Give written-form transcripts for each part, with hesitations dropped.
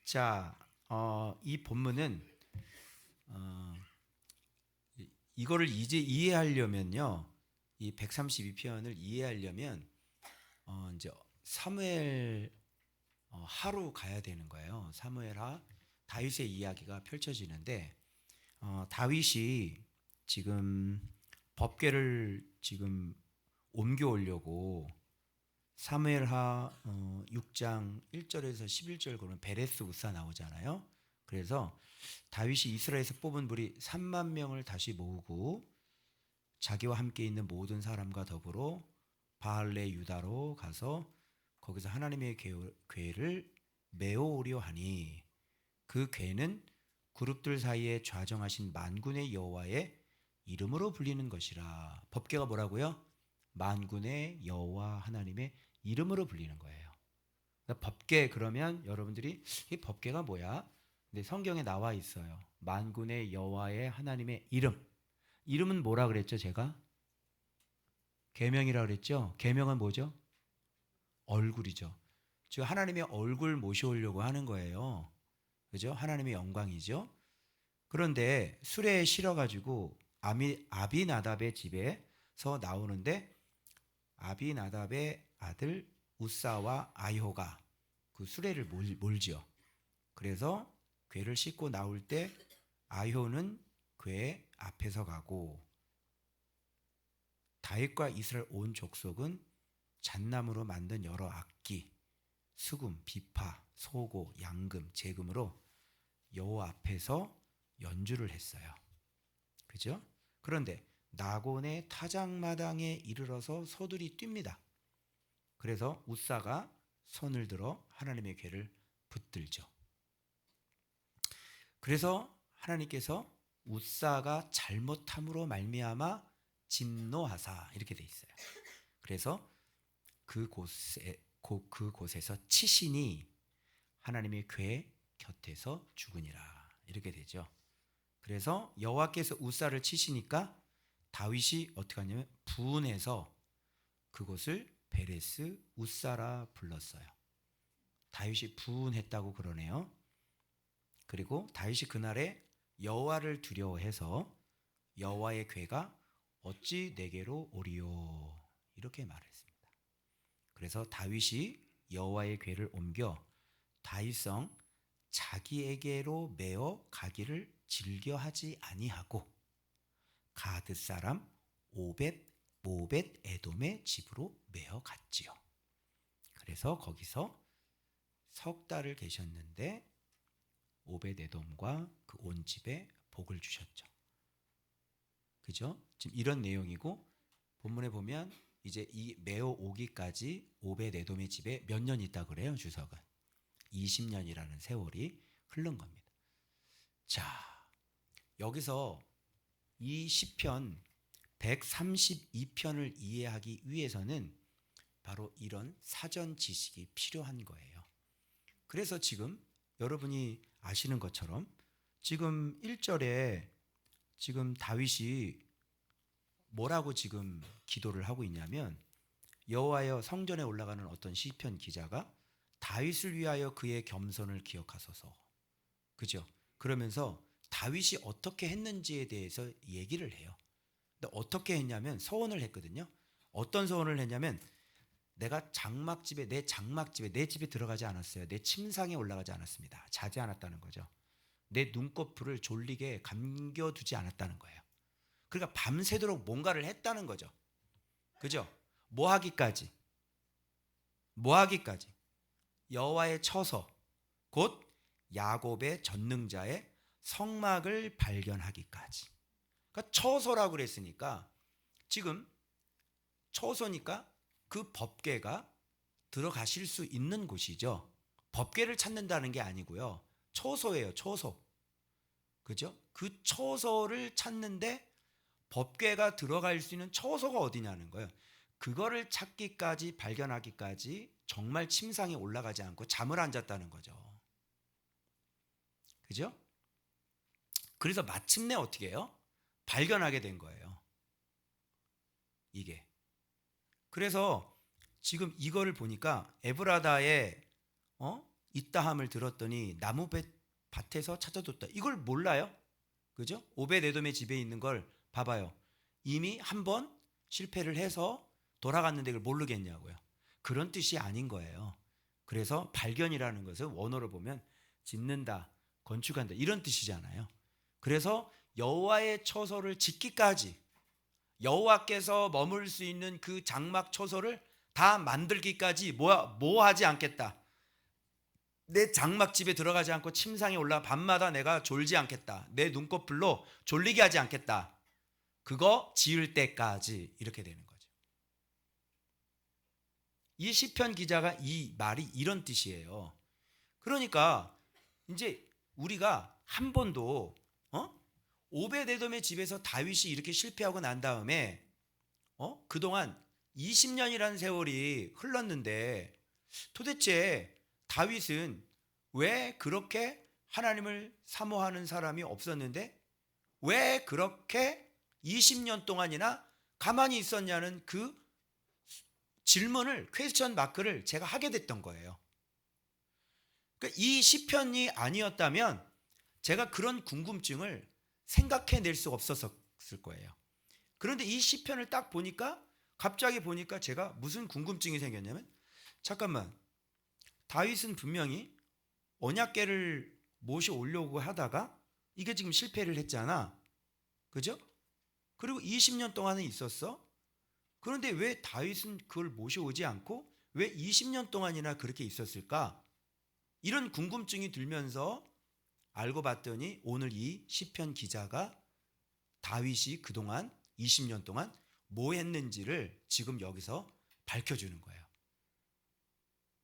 자, 이 본문은 어, 이거를 이제 이해하려면요, 이 132편을 이해하려면 이제 사무엘 하로 가야 되는 거예요. 사무엘하 다윗의 이야기가 펼쳐지는데 다윗이 지금 법궤를 지금 옮겨오려고 사무엘하 6장 1절에서 11절 보면 베레스 우사 나오잖아요. 그래서 다윗이 이스라엘에서 뽑은 무리 3만 명을 다시 모으고 자기와 함께 있는 모든 사람과 더불어 바알레 유다로 가서 거기서 하나님의 궤를 메어오려 하니 그 궤는 그룹들 사이에 좌정하신 만군의 여호와의 이름으로 불리는 것이라. 법궤가 뭐라고요? 만군의 여호와 하나님의 이름으로 불리는 거예요. 그러니까 법궤, 그러면 여러분들이 이 법궤가 뭐야? 근데 성경에 나와 있어요. 만군의 여호와의 하나님의 이름. 이름은 뭐라 그랬죠, 제가? 계명이라 그랬죠. 계명은 뭐죠? 얼굴이죠. 즉 하나님의 얼굴 모셔오려고 하는 거예요. 그죠? 하나님의 영광이죠. 그런데 수레에 실어가지고 아비나답의 집에서 나오는데 아비나답의 아들 우사와 아이호가 그 수레를 몰지요. 그래서 궤를 싣고 나올 때 아이호는 궤 앞에서 가고 다윗과 이스라엘 온 족속은 잣나무로 만든 여러 악기, 수금, 비파, 소고, 양금, 제금으로 여호와 앞에서 연주를 했어요. 그죠? 그런데 나곤의 타작마당에 이르러서 소들이 뜁니다. 그래서 우사가 손을 들어 하나님의 궤를 붙들죠. 그래서 하나님께서 우사가 잘못함으로 말미암아 진노하사 이렇게 돼 있어요. 그래서 그곳에서 치신이 하나님의 궤 곁에서 죽으니라 이렇게 되죠. 그래서 여호와께서 우사를 치시니까 다윗이 어떻게 하냐면 분해서 그곳을 베레스 우사라 불렀어요. 다윗이 분했다고 그러네요. 그리고 다윗이 그날에 여호와를 두려워해서 여호와의 궤가 어찌 내게로 오리요 이렇게 말했습니다. 그래서 다윗이 여호와의 궤를 옮겨 다윗성 자기에게로 메어 가기를 즐겨하지 아니하고 가드 사람 오벳 에돔의 집으로 메어 갔지요. 그래서 거기서 석 달을 계셨는데 오벳 에돔과 그 온 집에 복을 주셨죠. 그죠? 지금 이런 내용이고 본문에 보면 이제 이 메어 오기까지 오벳 에돔의 집에 몇 년 있다 그래요, 주석은? 20년이라는 세월이 흐른 겁니다. 자, 여기서 이 시편 132편을 이해하기 위해서는 바로 이런 사전 지식이 필요한 거예요. 그래서 지금 여러분이 아시는 것처럼 지금 1절에 지금 다윗이 뭐라고 지금 기도를 하고 있냐면 여호와여 성전에 올라가는 어떤 시편 기자가 다윗을 위하여 그의 겸손을 기억하소서. 그죠? 그러면서 다윗이 어떻게 했는지에 대해서 얘기를 해요. 근데 어떻게 했냐면 서원을 했거든요. 어떤 서원을 했냐면 내가 내 집에 들어가지 않았어요. 내 침상에 올라가지 않았습니다. 자지 않았다는 거죠. 내 눈꺼풀을 졸리게 감겨두지 않았다는 거예요. 그러니까 밤새도록 뭔가를 했다는 거죠. 그죠? 뭐 하기까지? 여호와의 처소, 곧 야곱의 전능자의 성막을 발견하기까지. 그러니까 처소라고 그랬으니까 지금 처소니까 그 법궤가 들어가실 수 있는 곳이죠. 법궤를 찾는다는 게 아니고요. 처소예요, 처소. 그죠? 그 처소를 찾는데 법궤가 들어갈 수 있는 처소가 어디냐는 거예요. 그거를 찾기까지, 발견하기까지 정말 침상에 올라가지 않고 잠을 안 잤다는 거죠. 그죠? 그래서 마침내 어떻게 해요? 발견하게 된 거예요. 이게. 그래서 지금 이거를 보니까 에브라다의 있다함을 들었더니 밭에서 찾아뒀다. 이걸 몰라요? 그죠? 오벳에돔의 집에 있는 걸 봐봐요. 이미 한 번 실패를 해서 돌아갔는데 그걸 모르겠냐고요. 그런 뜻이 아닌 거예요. 그래서 발견이라는 것은 원어로 보면 짓는다, 건축한다 이런 뜻이잖아요. 그래서 여호와의 처소를 짓기까지, 여호와께서 머물 수 있는 그 장막 처소를 다 만들기까지 뭐 하지 않겠다. 내 장막집에 들어가지 않고 침상에 올라 밤마다 내가 졸지 않겠다. 내 눈꺼풀로 졸리게 하지 않겠다. 그거 지을 때까지, 이렇게 되는 거죠. 이 시편 기자가 이 말이 이런 뜻이에요. 그러니까 이제 우리가 한 번도 오벳에돔의 집에서 다윗이 이렇게 실패하고 난 다음에 그동안 20년이라는 세월이 흘렀는데 도대체 다윗은 왜 그렇게 하나님을 사모하는 사람이 없었는데 왜 그렇게 20년 동안이나 가만히 있었냐는 그 질문을, 퀘스천 마크를 제가 하게 됐던 거예요. 그러니까 이 시편이 아니었다면 제가 그런 궁금증을 생각해낼 수가 없었을 거예요. 그런데 이 시편을 딱 보니까, 갑자기 보니까 제가 무슨 궁금증이 생겼냐면, 잠깐만, 다윗은 분명히 언약궤를 모셔오려고 하다가 이게 지금 실패를 했잖아. 그죠? 그리고 20년 동안은 있었어. 그런데 왜 다윗은 그걸 모셔오지 않고 왜 20년 동안이나 그렇게 있었을까? 이런 궁금증이 들면서 알고 봤더니 오늘 이 시편 기자가 다윗이 그동안 20년 동안 뭐 했는지를 지금 여기서 밝혀주는 거예요.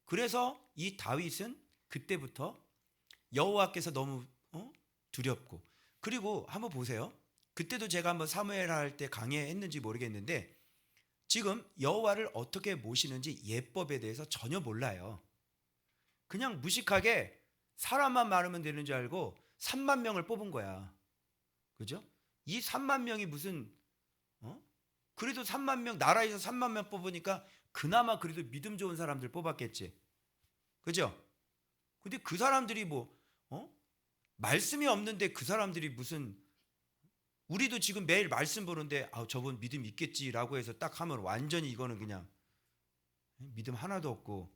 그래서 이 다윗은 그때부터 여호와께서 너무 두렵고, 그리고 한번 보세요. 그때도 제가 한번 사무엘 할 때 강의했는지 모르겠는데 지금 여호와를 어떻게 모시는지 예법에 대해서 전혀 몰라요. 그냥 무식하게 사람만 많으면 되는 줄 알고 3만 명을 뽑은 거야. 그죠? 이 3만 명이 무슨 그래도 3만 명, 나라에서 3만 명 뽑으니까 그나마 그래도 믿음 좋은 사람들 뽑았겠지. 그죠? 근데 그 사람들이 말씀이 없는데 그 사람들이 무슨, 우리도 지금 매일 말씀 보는데 저분 믿음 있겠지라고 해서 딱 하면 완전히 이거는 그냥 믿음 하나도 없고,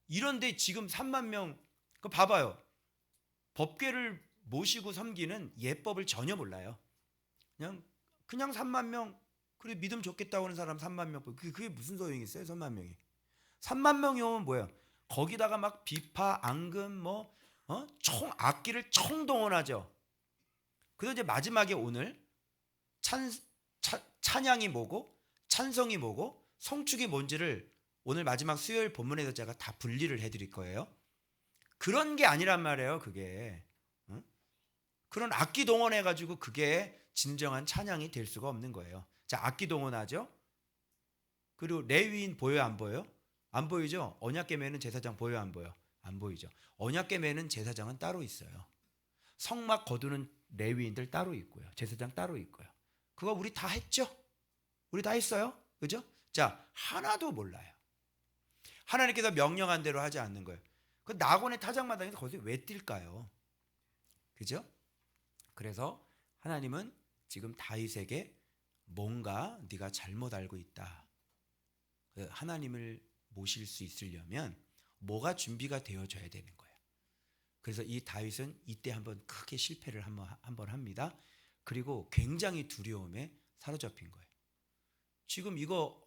이런데 지금 3만 명, 그 봐봐요. 법궤를 모시고 섬기는 예법을 전혀 몰라요. 그냥 3만 명, 그래 믿음 좋겠다고 하는 사람 3만 명, 그게 무슨 소용이 있어요? 3만 명이. 3만 명이 오면 뭐야? 거기다가 막 비파, 앙금, 총 악기를 총동원하죠. 그래서 이제 마지막에 오늘 찬양이 뭐고 찬성이 뭐고 성축이 뭔지를 오늘 마지막 수요일 본문에서 제가 다 분리를 해드릴 거예요. 그런 게 아니란 말이에요. 그게 그런 악기 동원해가지고 그게 진정한 찬양이 될 수가 없는 거예요. 자, 악기 동원하죠. 그리고 레위인 보여요, 안 보여요? 안 보이죠? 언약궤 매는 제사장 보여요, 안 보여요? 안 보이죠? 언약궤 매는 제사장은 따로 있어요. 성막 거두는 레위인들 따로 있고요. 제사장 따로 있고요. 그거 우리 다 했죠? 우리 다 했어요? 그죠? 자, 하나도 몰라요. 하나님께서 명령한 대로 하지 않는 거예요. 그 낙원의 타작마당에서 거기서 왜 뛸까요? 그죠? 그래서 하나님은 지금 다윗에게 뭔가 네가 잘못 알고 있다. 하나님을 모실 수 있으려면 뭐가 준비가 되어져야 되는 거예요. 그래서 이 다윗은 이때 한번 크게 실패를 한번 합니다. 그리고 굉장히 두려움에 사로잡힌 거예요. 지금 이거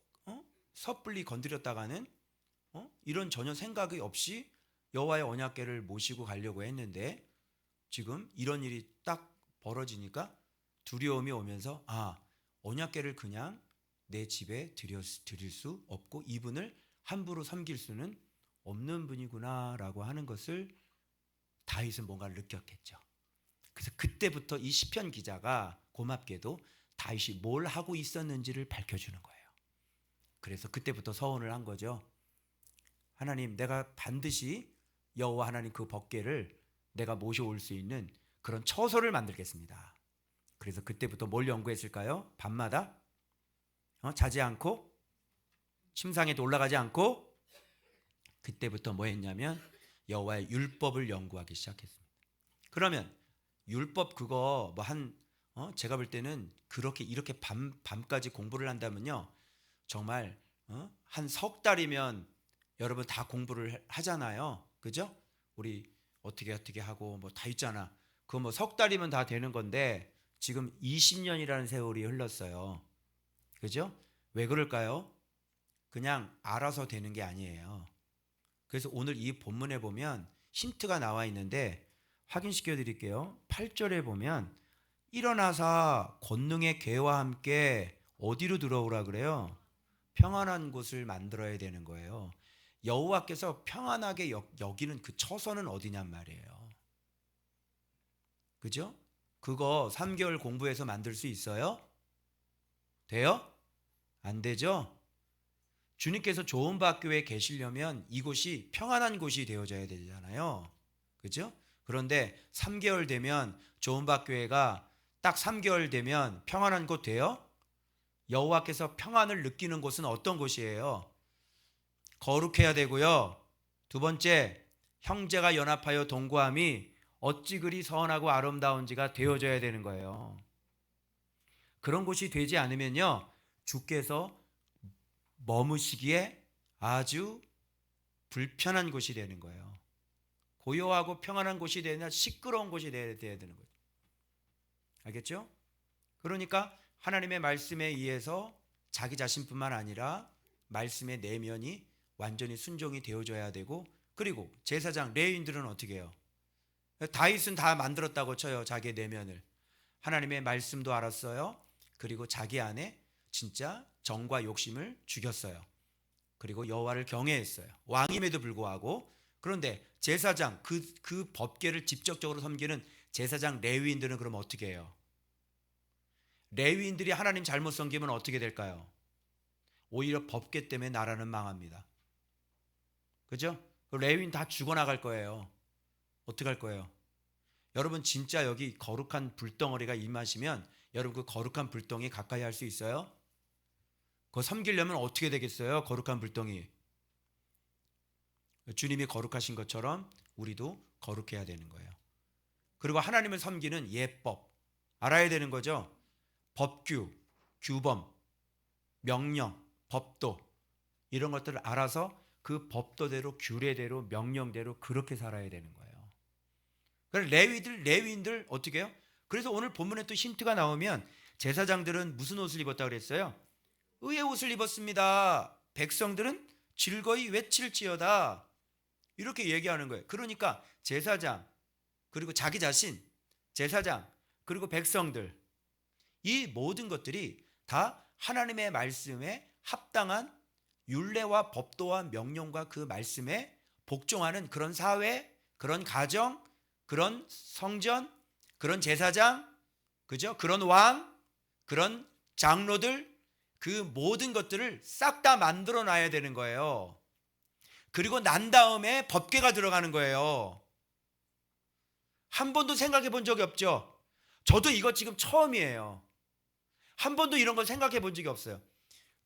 섣불리 건드렸다가는 이런 전혀 생각이 없이 여호와의 언약궤를 모시고 가려고 했는데 지금 이런 일이 딱 벌어지니까 두려움이 오면서 언약궤를 그냥 내 집에 드릴 수 없고 이분을 함부로 섬길 수는 없는 분이구나라고 하는 것을 다윗은 뭔가를 느꼈겠죠. 그래서 그때부터 이 시편 기자가 고맙게도 다윗이 뭘 하고 있었는지를 밝혀주는 거예요. 그래서 그때부터 서원을 한 거죠. 하나님, 내가 반드시 여호와 하나님 그 법궤를 내가 모셔올 수 있는 그런 처소를 만들겠습니다. 그래서 그때부터 뭘 연구했을까요? 밤마다 자지 않고 침상에도 올라가지 않고 그때부터 뭐 했냐면 여호와의 율법을 연구하기 시작했습니다. 그러면 율법 그거 뭐 제가 볼 때는 그렇게 이렇게 밤까지 공부를 한다면요 정말 한 석 달이면 여러분 다 공부를 하잖아요. 그죠? 우리 어떻게 하고 뭐 다 있잖아. 그거 뭐 석 달이면 다 되는 건데 지금 20년이라는 세월이 흘렀어요. 그죠? 왜 그럴까요? 그냥 알아서 되는 게 아니에요. 그래서 오늘 이 본문에 보면 힌트가 나와 있는데 확인시켜 드릴게요. 8절에 보면 일어나사 권능의 괴와 함께 어디로 들어오라 그래요? 평안한 곳을 만들어야 되는 거예요. 여호와께서 평안하게 여기는 그 처소는 어디냔 말이에요. 그죠? 그거 3개월 공부해서 만들 수 있어요? 돼요? 안 되죠? 주님께서 좋은 학교에 계시려면 이곳이 평안한 곳이 되어져야 되잖아요. 그죠? 그런데 3개월 되면 좋은 학교회가 딱 3개월 되면 평안한 곳 돼요? 여호와께서 평안을 느끼는 곳은 어떤 곳이에요? 거룩해야 되고요. 두 번째, 형제가 연합하여 동거함이 어찌 그리 선하고 아름다운지가 되어져야 되는 거예요. 그런 곳이 되지 않으면요 주께서 머무시기에 아주 불편한 곳이 되는 거예요. 고요하고 평안한 곳이 되냐 시끄러운 곳이 돼야 되는 거죠. 알겠죠? 그러니까 하나님의 말씀에 의해서 자기 자신뿐만 아니라 말씀의 내면이 완전히 순종이 되어져야 되고, 그리고 제사장 레위인들은 어떻게 해요? 다윗은 다 만들었다고 쳐요. 자기의 내면을. 하나님의 말씀도 알았어요. 그리고 자기 안에 진짜 정과 욕심을 죽였어요. 그리고 여호와를 경외했어요. 왕임에도 불구하고. 그런데 제사장 그 법궤를 직접적으로 섬기는 제사장 레위인들은 그럼 어떻게 해요? 레위인들이 하나님 잘못 섬기면 어떻게 될까요? 오히려 법궤 때문에 나라는 망합니다. 그죠? 레위인 다 죽어나갈 거예요. 어떻게 할 거예요? 여러분 진짜 여기 거룩한 불덩어리가 임하시면 여러분 그 거룩한 불덩이 가까이 할 수 있어요? 그거 섬기려면 어떻게 되겠어요? 거룩한 불덩이. 주님이 거룩하신 것처럼 우리도 거룩해야 되는 거예요. 그리고 하나님을 섬기는 예법 알아야 되는 거죠. 법규, 규범, 명령, 법도 이런 것들을 알아서 그 법도대로 규례대로 명령대로 그렇게 살아야 되는 거예요. 그래서 레위인들 어떻게 해요? 그래서 오늘 본문에 또 힌트가 나오면 제사장들은 무슨 옷을 입었다 그랬어요? 의의 옷을 입었습니다. 백성들은 즐거이 외칠지어다. 이렇게 얘기하는 거예요. 그러니까 제사장 그리고 자기 자신, 제사장 그리고 백성들 이 모든 것들이 다 하나님의 말씀에 합당한 율례와 법도와 명령과 그 말씀에 복종하는 그런 사회, 그런 가정, 그런 성전, 그런 제사장, 그죠? 그런 왕, 그런 장로들 그 모든 것들을 싹 다 만들어 놔야 되는 거예요. 그리고 난 다음에 법궤가 들어가는 거예요. 한 번도 생각해 본 적이 없죠? 저도 이거 지금 처음이에요. 한 번도 이런 걸 생각해 본 적이 없어요.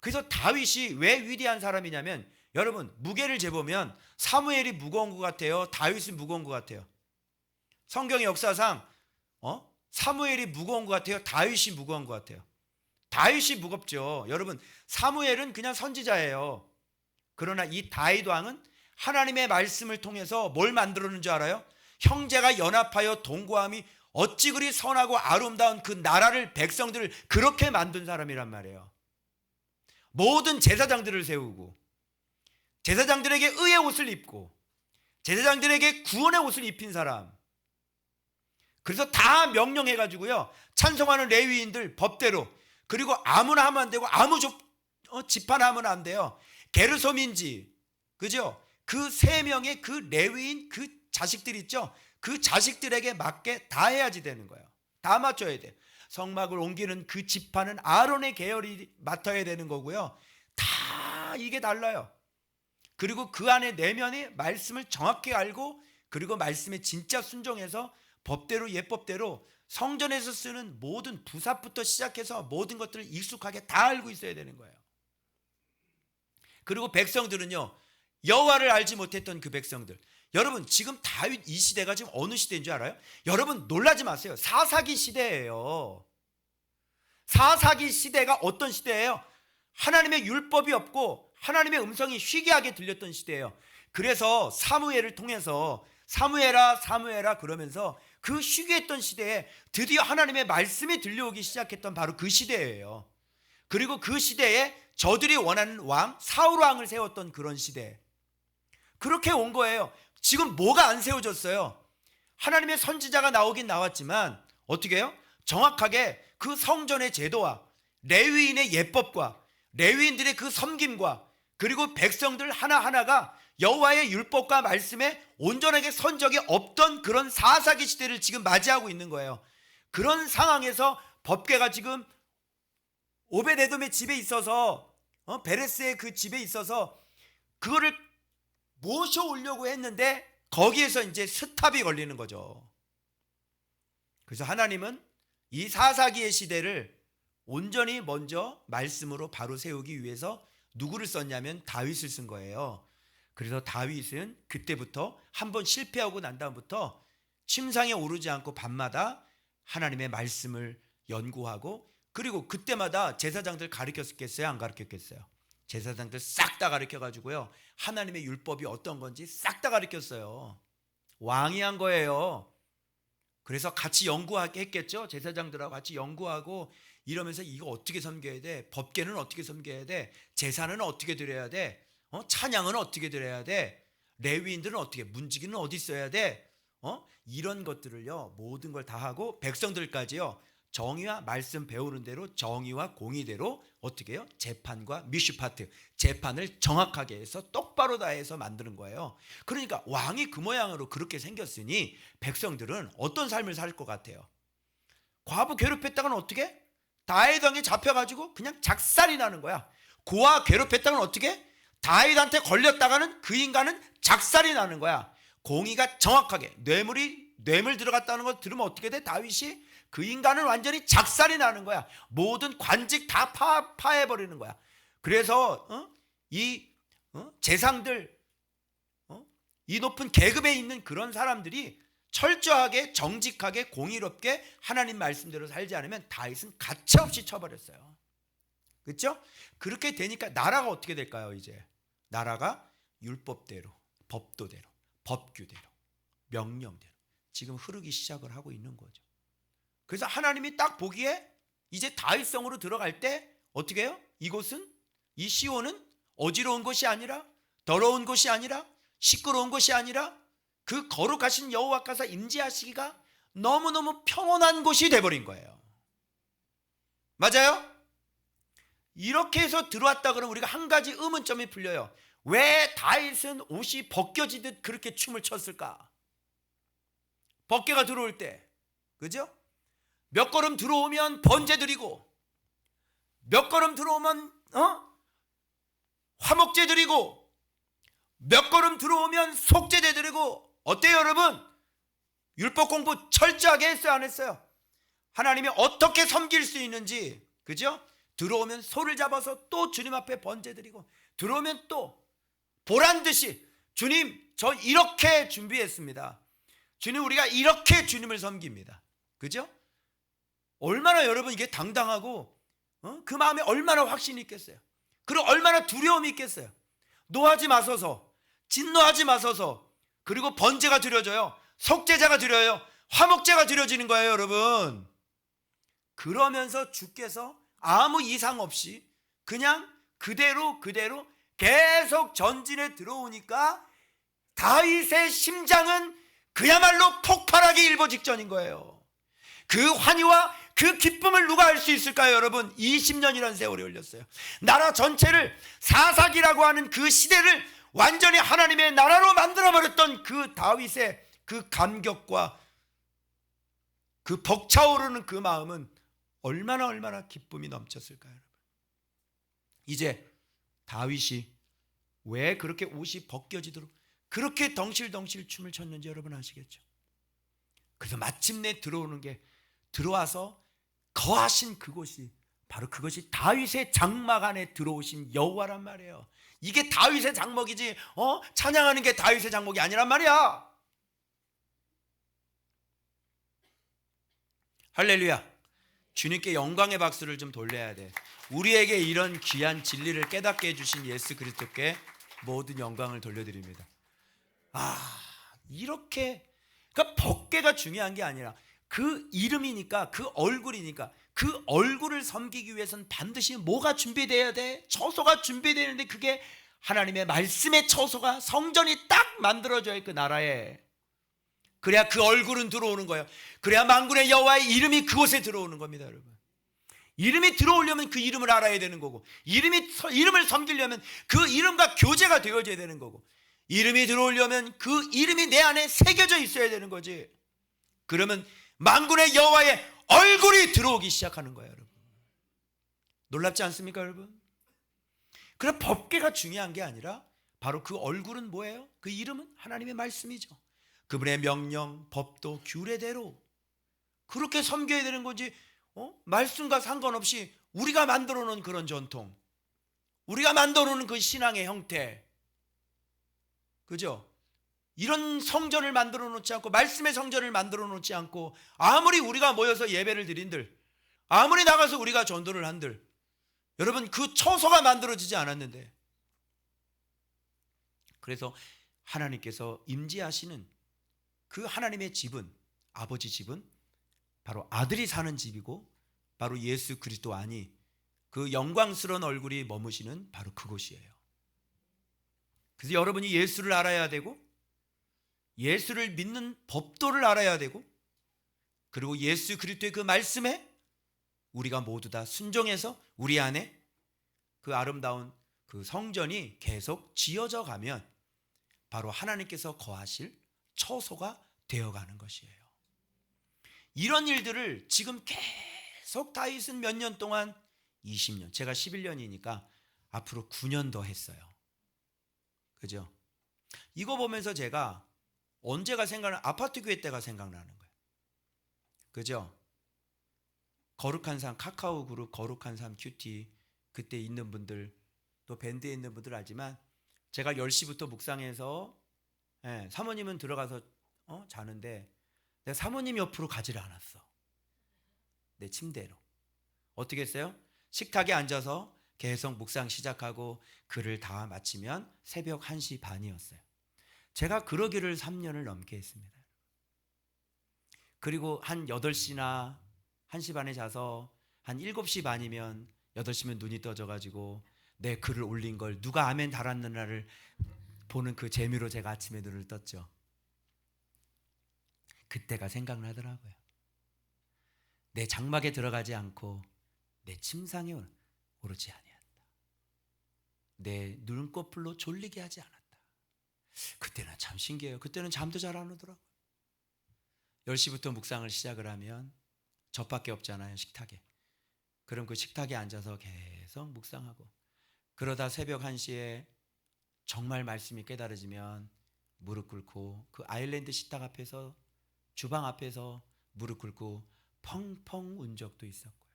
그래서 다윗이 왜 위대한 사람이냐면 여러분 무게를 재보면 사무엘이 무거운 것 같아요? 다윗은 무거운 것 같아요? 성경의 역사상 사무엘이 무거운 것 같아요? 다윗이 무거운 것 같아요? 다윗이 무겁죠. 여러분 사무엘은 그냥 선지자예요. 그러나 이 다윗 왕은 하나님의 말씀을 통해서 뭘 만들었는 줄 알아요? 형제가 연합하여 동거함이 어찌 그리 선하고 아름다운 그 나라를 백성들을 그렇게 만든 사람이란 말이에요. 모든 제사장들을 세우고 제사장들에게 의의 옷을 입고 제사장들에게 구원의 옷을 입힌 사람. 그래서 다 명령해가지고요 찬송하는 레위인들 법대로, 그리고 아무나 하면 안 되고 아무 집 하나 하면 안 돼요. 게르솜인지 그죠? 그 3명의 그 레위인 그 자식들 있죠? 그 자식들에게 맞게 다 해야지 되는 거예요. 다 맞춰야 돼. 성막을 옮기는 그 지파는 아론의 계열이 맡아야 되는 거고요. 다 이게 달라요. 그리고 그 안에 내면의 말씀을 정확히 알고 그리고 말씀에 진짜 순종해서 법대로 예법대로 성전에서 쓰는 모든 부사부터 시작해서 모든 것들을 익숙하게 다 알고 있어야 되는 거예요. 그리고 백성들은요 여호와를 알지 못했던 그 백성들. 여러분 지금 다윗 이 시대가 지금 어느 시대인 줄 알아요? 여러분 놀라지 마세요. 사사기 시대예요. 사사기 시대가 어떤 시대예요? 하나님의 율법이 없고 하나님의 음성이 희귀하게 들렸던 시대예요. 그래서 사무엘을 통해서 사무엘아 사무엘아 그러면서 그 희귀했던 시대에 드디어 하나님의 말씀이 들려오기 시작했던 바로 그 시대예요. 그리고 그 시대에 저들이 원하는 왕 사울 왕을 세웠던 그런 시대. 그렇게 온 거예요. 지금 뭐가 안 세워졌어요? 하나님의 선지자가 나오긴 나왔지만 어떻게 해요? 정확하게 그 성전의 제도와 레위인의 예법과 레위인들의 그 섬김과 그리고 백성들 하나하나가 여호와의 율법과 말씀에 온전하게 선 적이 없던 그런 사사기 시대를 지금 맞이하고 있는 거예요. 그런 상황에서 법궤가 지금 오벳에돔의 집에 있어서 베레스의 그 집에 있어서 그거를 모셔오려고 했는데 거기에서 이제 스탑이 걸리는 거죠. 그래서 하나님은 이 사사기의 시대를 온전히 먼저 말씀으로 바로 세우기 위해서 누구를 썼냐면 다윗을 쓴 거예요. 그래서 다윗은 그때부터 한번 실패하고 난 다음부터 침상에 오르지 않고 밤마다 하나님의 말씀을 연구하고 그리고 그때마다 제사장들 가르쳤겠어요? 안 가르쳤겠어요? 제사장들 싹 다 가르쳐가지고요 하나님의 율법이 어떤 건지 싹 다 가르쳤어요. 왕이 한 거예요. 그래서 같이 연구했겠죠. 제사장들하고 같이 연구하고 이러면서 이거 어떻게 섬겨야 돼? 법궤는 어떻게 섬겨야 돼? 제사는 어떻게 드려야 돼? 찬양은 어떻게 드려야 돼? 레위인들은 어떻게, 문지기는 어디 있어야 돼? 이런 것들을요 모든 걸 다 하고 백성들까지요 정의와 말씀 배우는 대로 정의와 공의대로 어떻게 해요? 재판과 미슈파트 재판을 정확하게 해서 똑바로 다 해서 만드는 거예요. 그러니까 왕이 그 모양으로 그렇게 생겼으니 백성들은 어떤 삶을 살 것 같아요? 과부 괴롭혔다가는 어떻게? 다윗왕에 잡혀가지고 그냥 작살이 나는 거야. 고아 괴롭혔다가는 어떻게? 다윗한테 걸렸다가는 그 인간은 작살이 나는 거야. 공의가 정확하게 뇌물 들어갔다는 거 들으면 어떻게 돼? 다윗이 그 인간은 완전히 작살이 나는 거야. 모든 관직 다 파해버리는 거야. 그래서 이 재상들 이 높은 계급에 있는 그런 사람들이 철저하게 정직하게 공의롭게 하나님 말씀대로 살지 않으면 다윗은 가차없이 쳐버렸어요. 그렇죠? 그렇게 되니까 나라가 어떻게 될까요? 이제 나라가 율법대로 법도대로 법규대로 명령대로 지금 흐르기 시작을 하고 있는 거죠. 그래서 하나님이 딱 보기에 이제 다윗성으로 들어갈 때 어떻게 해요? 이곳은 이 시온은 어지러운 곳이 아니라 더러운 곳이 아니라 시끄러운 곳이 아니라 그 거룩하신 여호와께서 임재하시기가 너무너무 평온한 곳이 돼버린 거예요. 맞아요? 이렇게 해서 들어왔다 그러면 우리가 한 가지 의문점이 풀려요. 왜 다윗은 옷이 벗겨지듯 그렇게 춤을 췄을까? 법궤가 들어올 때, 그죠? 몇 걸음 들어오면 번제 드리고, 몇 걸음 들어오면 화목제 드리고, 몇 걸음 들어오면 속죄제 드리고. 어때요 여러분? 율법 공부 철저하게 했어요 안 했어요? 하나님이 어떻게 섬길 수 있는지, 그죠? 들어오면 소를 잡아서 또 주님 앞에 번제 드리고, 들어오면 또 보란듯이 주님 저 이렇게 준비했습니다. 주님 우리가 이렇게 주님을 섬깁니다. 그죠? 얼마나 여러분 이게 당당하고 그 마음에 얼마나 확신이 있겠어요. 그리고 얼마나 두려움이 있겠어요. 노하지 마소서, 진노하지 마소서. 그리고 번제가 드려져요. 속죄제가 드려요. 화목제가 드려지는 거예요 여러분. 그러면서 주께서 아무 이상 없이 그냥 그대로 계속 전진에 들어오니까 다윗의 심장은 그야말로 폭발하기 일보 직전인 거예요. 그 환희와 그 기쁨을 누가 알 수 있을까요 여러분? 20년이라는 세월이 흘렸어요. 나라 전체를 사사기라고 하는 그 시대를 완전히 하나님의 나라로 만들어버렸던 그 다윗의 그 감격과 그 벅차오르는 그 마음은 얼마나 기쁨이 넘쳤을까요 여러분? 이제 다윗이 왜 그렇게 옷이 벗겨지도록 그렇게 덩실덩실 춤을 췄는지 여러분 아시겠죠? 그래서 마침내 들어와서 거하신 그곳이 바로 그것이 다윗의 장막 안에 들어오신 여호와란 말이에요. 이게 다윗의 장막이지 찬양하는 게 다윗의 장막이 아니란 말이야. 할렐루야. 주님께 영광의 박수를 좀 돌려야 돼. 우리에게 이런 귀한 진리를 깨닫게 해주신 예수 그리스도께 모든 영광을 돌려드립니다. 이렇게 그러니까 법궤가 중요한 게 아니라 그 이름이니까, 그 얼굴이니까, 그 얼굴을 섬기기 위해서는 반드시 뭐가 준비되어야 돼? 처소가 준비되는데 그게 하나님의 말씀의 처소가 성전이 딱 만들어져야 그 나라에. 그래야 그 얼굴은 들어오는 거예요. 그래야 만군의 여호와의 이름이 그곳에 들어오는 겁니다, 여러분. 이름이 들어오려면 그 이름을 알아야 되는 거고, 이름을 섬기려면 그 이름과 교제가 되어져야 되는 거고, 이름이 들어오려면 그 이름이 내 안에 새겨져 있어야 되는 거지. 그러면 만군의 여호와의 얼굴이 들어오기 시작하는 거예요, 여러분. 놀랍지 않습니까, 여러분? 그럼 법궤가 중요한 게 아니라 바로 그 얼굴은 뭐예요? 그 이름은 하나님의 말씀이죠. 그분의 명령, 법도, 규례대로 그렇게 섬겨야 되는 거지. 말씀과 상관없이 우리가 만들어 놓은 그런 전통, 우리가 만들어 놓은 그 신앙의 형태, 그죠? 이런 성전을 만들어 놓지 않고, 말씀의 성전을 만들어 놓지 않고, 아무리 우리가 모여서 예배를 드린들, 아무리 나가서 우리가 전도를 한들, 여러분 그 처소가 만들어지지 않았는데, 그래서 하나님께서 임재하시는 그 하나님의 집은, 아버지 집은 바로 아들이 사는 집이고, 바로 예수 그리스도 안이, 그 영광스러운 얼굴이 머무시는 바로 그곳이에요. 그래서 여러분이 예수를 알아야 되고, 예수를 믿는 법도를 알아야 되고, 그리고 예수 그리스도의 그 말씀에 우리가 모두 다 순종해서 우리 안에 그 아름다운 그 성전이 계속 지어져 가면 바로 하나님께서 거하실 처소가 되어가는 것이에요. 이런 일들을 지금 계속 다윗은 몇 년 동안, 20년, 제가 11년이니까 앞으로 9년 더 했어요. 그죠? 이거 보면서 제가 언제가 생각나는, 아파트 교회 때가 생각나는 거예요. 그죠? 거룩한 삶, 카카오 그룹 거룩한 삶 큐티, 그때 있는 분들, 또 밴드에 있는 분들 알지만, 제가 10시부터 묵상해서 사모님은 들어가서 자는데 내가 사모님 옆으로 가지를 않았어. 내 침대로. 어떻게 했어요? 식탁에 앉아서 계속 묵상 시작하고 글을 다 마치면 새벽 1시 반이었어요. 제가 그러기를 3년을 넘게 했습니다. 그리고 한 8시나 1시 반에 자서 한 7시 반이면, 8시면 눈이 떠져가지고 내 글을 올린 걸 누가 아멘 달았느냐를 보는 그 재미로 제가 아침에 눈을 떴죠. 그때가 생각나더라고요. 내 장막에 들어가지 않고 내 침상에 오르지 아니한다. 내 눈꺼풀로 졸리게 하지 않았다. 그때는 참 신기해요. 그때는 잠도 잘 안 오더라고요. 10시부터 묵상을 시작을 하면 저밖에 없잖아요, 식탁에. 그럼 그 식탁에 앉아서 계속 묵상하고, 그러다 새벽 1시에 정말 말씀이 깨달아지면 무릎 꿇고 그 아일랜드 식탁 앞에서, 주방 앞에서 무릎 꿇고 펑펑 운 적도 있었고요.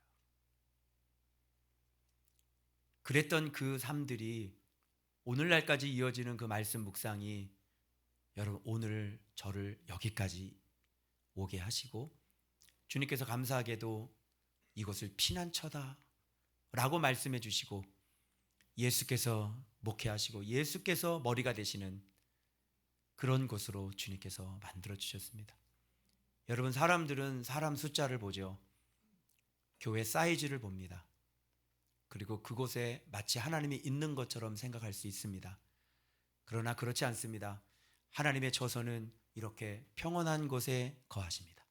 그랬던 그 삶들이 오늘날까지 이어지는 그 말씀 묵상이, 여러분 오늘 저를 여기까지 오게 하시고, 주님께서 감사하게도 이곳을 피난처다 라고 말씀해 주시고, 예수께서 목회하시고 예수께서 머리가 되시는 그런 곳으로 주님께서 만들어 주셨습니다. 여러분, 사람들은 사람 숫자를 보죠. 교회 사이즈를 봅니다. 그리고 그곳에 마치 하나님이 있는 것처럼 생각할 수 있습니다. 그러나 그렇지 않습니다. 하나님의 처소는 이렇게 평온한 곳에 거하십니다.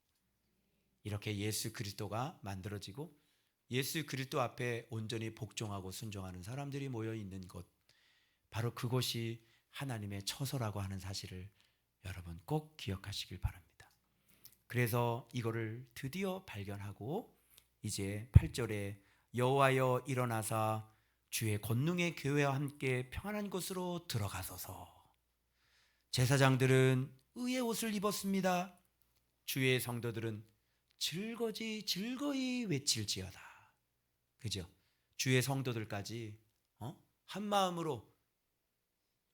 이렇게 예수 그리스도가 만들어지고, 예수 그리스도 앞에 온전히 복종하고 순종하는 사람들이 모여 있는 곳, 바로 그곳이 하나님의 처소라고 하는 사실을 여러분 꼭 기억하시길 바랍니다. 그래서 이거를 드디어 발견하고, 이제 8절에 여호와여 일어나사 주의 권능의 교회와 함께 평안한 곳으로 들어가소서. 제사장들은 의의 옷을 입었습니다. 주의 성도들은 즐거이 외칠지어다. 그죠? 주의 성도들까지 한 마음으로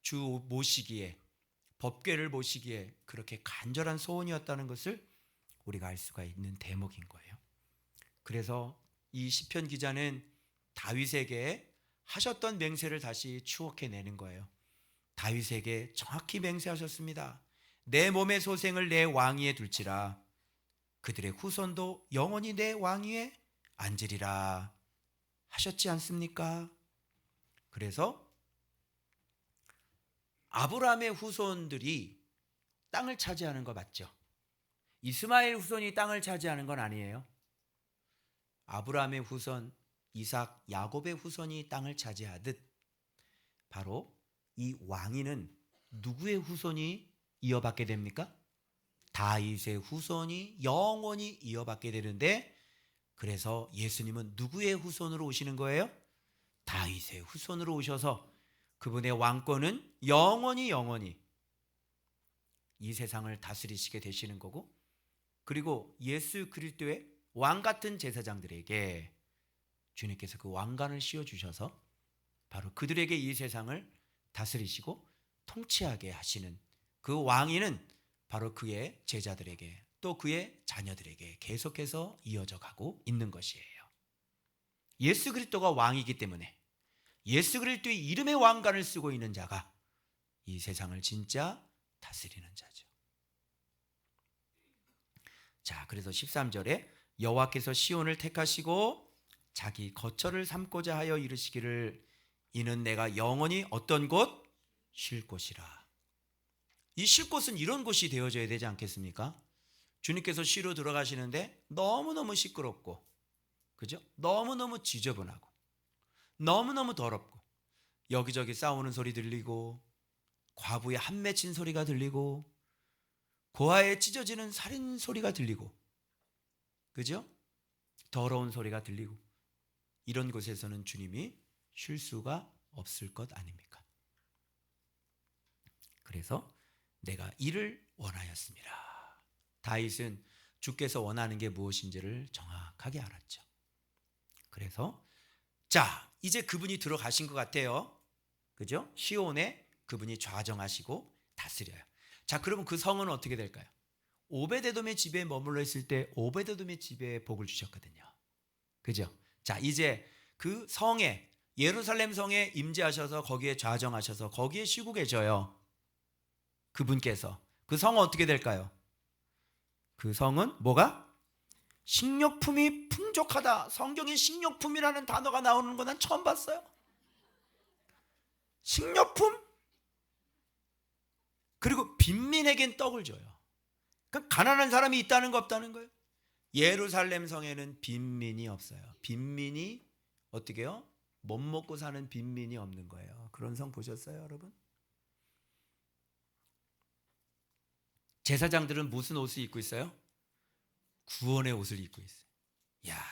주 모시기에, 법궤를 모시기에 그렇게 간절한 소원이었다는 것을 우리가 알 수가 있는 대목인 거예요. 그래서 이 시편 기자는 다윗에게 하셨던 맹세를 다시 추억해내는 거예요. 다윗에게 정확히 맹세하셨습니다. 내 몸의 소생을 내 왕위에 둘지라. 그들의 후손도 영원히 내 왕위에 앉으리라 하셨지 않습니까? 그래서 아브라함의 후손들이 땅을 차지하는 거 맞죠? 이스마엘 후손이 땅을 차지하는 건 아니에요. 아브라함의 후손 이삭, 야곱의 후손이 땅을 차지하듯 바로 이 왕위는 누구의 후손이 이어받게 됩니까? 다윗의 후손이 영원히 이어받게 되는데, 그래서 예수님은 누구의 후손으로 오시는 거예요? 다윗의 후손으로 오셔서 그분의 왕권은 영원히 이 세상을 다스리시게 되시는 거고, 그리고 예수 그리스도의 왕 같은 제사장들에게 주님께서 그 왕관을 씌워주셔서 바로 그들에게 이 세상을 다스리시고 통치하게 하시는 그 왕위는 바로 그의 제자들에게 또 그의 자녀들에게 계속해서 이어져 가고 있는 것이에요. 예수 그리스도가 왕이기 때문에 예수 그리스도의 이름의 왕관을 쓰고 있는 자가 이 세상을 진짜 다스리는 자죠. 자, 그래서 13절에 여호와께서 시온을 택하시고 자기 거처를 삼고자 하여 이르시기를 이는 내가 영원히 어떤 곳? 쉴 곳이라. 이 쉴 곳은 이런 곳이 되어져야 되지 않겠습니까? 주님께서 쉬러 들어가시는데 너무너무 시끄럽고, 그죠? 너무너무 지저분하고 너무너무 더럽고 여기저기 싸우는 소리 들리고 과부의 한 맺힌 소리가 들리고 고아에 찢어지는 살인 소리가 들리고, 그죠? 더러운 소리가 들리고, 이런 곳에서는 주님이 쉴 수가 없을 것 아닙니까? 그래서 내가 이를 원하였습니다. 다윗은 주께서 원하는 게 무엇인지를 정확하게 알았죠. 그래서 자, 이제 그분이 들어가신 것 같아요. 그죠? 시온에 그분이 좌정하시고 다스려요. 자, 그러면 그 성은 어떻게 될까요? 오베데돔의 집에 머물러 있을 때 오베데돔의 집에 복을 주셨거든요. 그죠? 자, 이제 그 성에, 예루살렘 성에 임재하셔서 거기에 좌정하셔서 거기에 쉬고 계셔요. 그분께서. 그 성은 어떻게 될까요? 그 성은 뭐가? 식료품이 풍족하다. 성경에 식료품이라는 단어가 나오는 거 난 처음 봤어요. 식료품? 그리고 빈민에겐 떡을 줘요. 그러니까 가난한 사람이 있다는 거 없다는 거예요. 예루살렘 성에는 빈민이 없어요. 빈민이 어떻게 해요? 못 먹고 사는 빈민이 없는 거예요. 그런 성 보셨어요, 여러분? 제사장들은 무슨 옷을 입고 있어요? 구원의 옷을 입고 있어요. 야,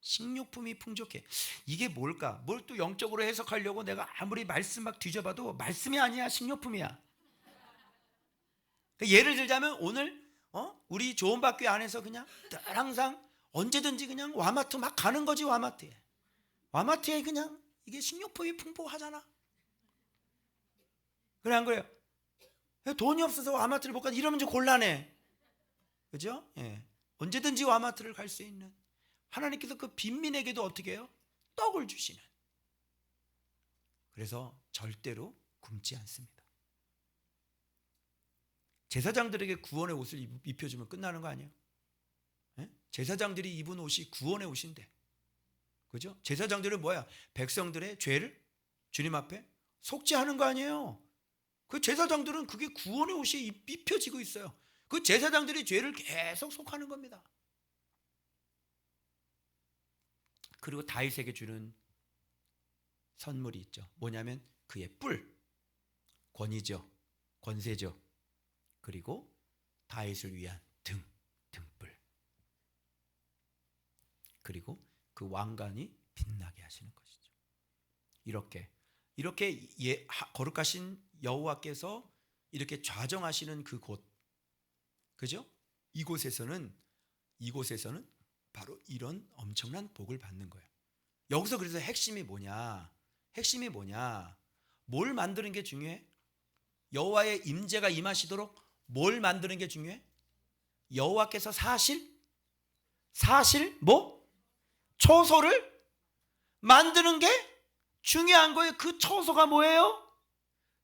식료품이 풍족해. 이게 뭘까? 뭘 또 영적으로 해석하려고 내가 아무리 말씀 막 뒤져봐도 말씀이 아니야, 식료품이야. 그러니까 예를 들자면 오늘 우리 좋은박교 안에서 그냥 늘 항상 언제든지 그냥 와마트 막 가는 거지. 와마트에 그냥 이게 식료품이 풍부하잖아. 그래 안 그래요? 돈이 없어서 와마트를 못 가. 이러면 좀 곤란해. 그죠? 예. 언제든지 와마트를 갈 수 있는 하나님께서 그 빈민에게도 어떻게 해요? 떡을 주시는. 그래서 절대로 굶지 않습니다. 제사장들에게 구원의 옷을 입혀주면 끝나는 거 아니에요? 예? 제사장들이 입은 옷이 구원의 옷인데, 그죠? 제사장들은 뭐야? 백성들의 죄를 주님 앞에 속죄하는 거 아니에요? 그 제사장들은 그게 구원의 옷이 입혀지고 있어요. 그 제사장들이 죄를 계속 속하는 겁니다. 그리고 다윗에게 주는 선물이 있죠. 뭐냐면 그의 뿔, 권위죠, 권세죠. 그리고 다윗을 위한 등불. 그리고 그 왕관이 빛나게 하시는 것이죠. 이렇게 거룩하신 여호와께서 이렇게 좌정하시는 그 곳, 그죠? 이곳에서는 바로 이런 엄청난 복을 받는 거예요. 여기서 그래서 핵심이 뭐냐? 핵심이 뭐냐? 뭘 만드는 게 중요해? 여호와의 임재가 임하시도록 뭘 만드는 게 중요해? 여호와께서 사실 뭐? 처소를 만드는 게 중요한 거예요. 그 처소가 뭐예요?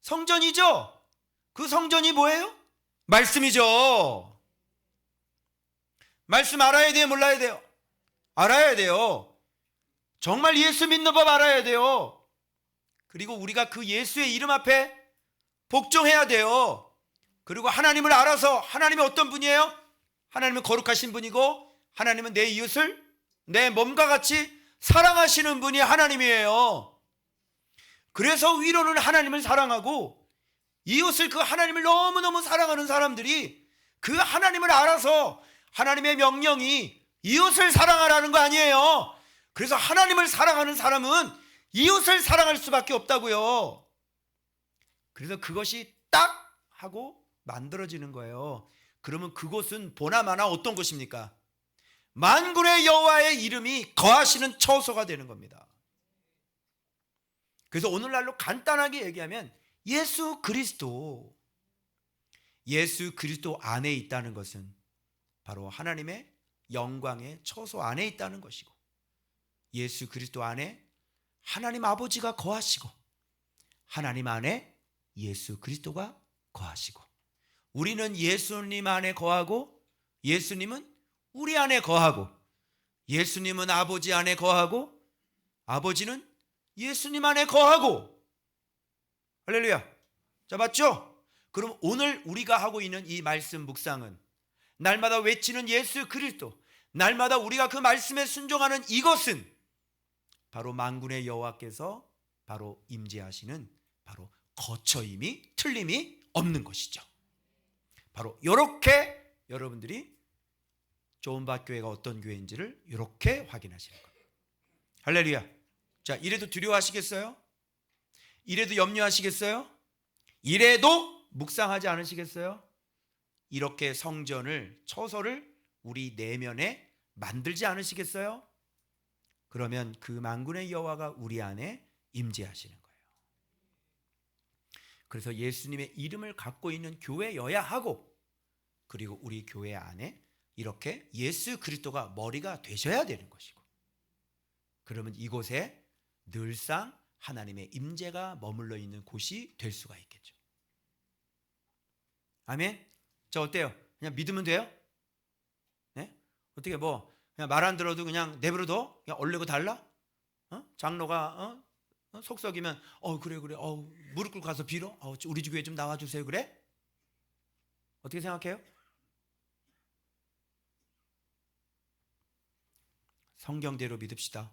성전이죠. 그 성전이 뭐예요? 말씀이죠. 말씀 알아야 돼요? 몰라야 돼요? 알아야 돼요. 정말 예수 믿는 법 알아야 돼요. 그리고 우리가 그 예수의 이름 앞에 복종해야 돼요. 그리고 하나님을 알아서, 하나님이 어떤 분이에요? 하나님은 거룩하신 분이고, 하나님은 내 이웃을 내 몸과 같이 사랑하시는 분이 하나님이에요. 그래서 위로는 하나님을 사랑하고, 이웃을 그 하나님을 너무너무 사랑하는 사람들이 그 하나님을 알아서 하나님의 명령이 이웃을 사랑하라는 거 아니에요. 그래서 하나님을 사랑하는 사람은 이웃을 사랑할 수밖에 없다고요. 그래서 그것이 딱 하고 만들어지는 거예요. 그러면 그곳은 보나마나 어떤 곳입니까? 만군의 여호와의 이름이 거하시는 처소가 되는 겁니다. 그래서 오늘날로 간단하게 얘기하면 예수 그리스도 안에 있다는 것은 바로 하나님의 영광의 처소 안에 있다는 것이고, 예수 그리스도 안에 하나님 아버지가 거하시고, 하나님 안에 예수 그리스도가 거하시고, 우리는 예수님 안에 거하고, 예수님은 우리 안에 거하고, 예수님은 아버지 안에 거하고, 아버지는 예수님 안에 거하고. 할렐루야. 자, 맞죠? 그럼 오늘 우리가 하고 있는 이 말씀 묵상은 날마다 외치는 예수 그리스도, 날마다 우리가 그 말씀에 순종하는 이것은 바로 만군의 여호와께서 바로 임재하시는 바로 거처임이 틀림이 없는 것이죠. 바로 이렇게 여러분들이 좋은밭 교회가 어떤 교회인지를 이렇게 확인하시는 거예요. 할렐루야. 자, 이래도 두려워하시겠어요? 이래도 염려하시겠어요? 이래도 묵상하지 않으시겠어요? 이렇게 성전을, 처소를 우리 내면에 만들지 않으시겠어요? 그러면 그 만군의 여호와가 우리 안에 임재하시는 거예요. 그래서 예수님의 이름을 갖고 있는 교회여야 하고, 그리고 우리 교회 안에 이렇게 예수 그리스도가 머리가 되셔야 되는 것이고, 그러면 이곳에 늘상 하나님의 임재가 머물러 있는 곳이 될 수가 있겠죠. 아멘. 자, 어때요? 그냥 믿으면 돼요? 네? 어떻게 뭐 그냥 말 안 들어도 그냥 내버려둬? 그냥 얼레고 달라? 장로가 속썩이면 그래 무릎 꿇고 가서 빌어? 우리 교회 좀 나와주세요. 그래? 어떻게 생각해요? 성경대로 믿읍시다.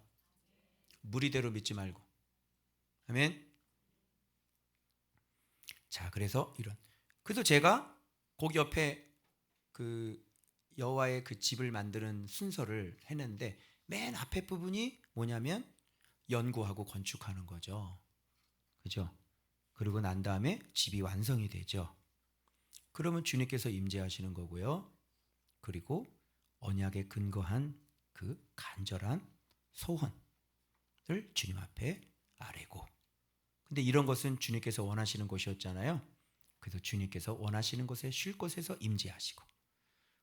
무리대로 믿지 말고. 아멘. 자, 그래서 그래서 제가 거기 옆에 그 여호와의 그 집을 만드는 순서를 했는데, 맨 앞에 부분이 뭐냐면 연구하고 건축하는 거죠. 그죠? 그러고 난 다음에 집이 완성이 되죠. 그러면 주님께서 임재하시는 거고요. 그리고 언약에 근거한 그 간절한 소원을 주님 앞에 아뢰고. 근데 이런 것은 주님께서 원하시는 것이었잖아요. 그래서 주님께서 원하시는 곳에 쉴 곳에서 임재하시고,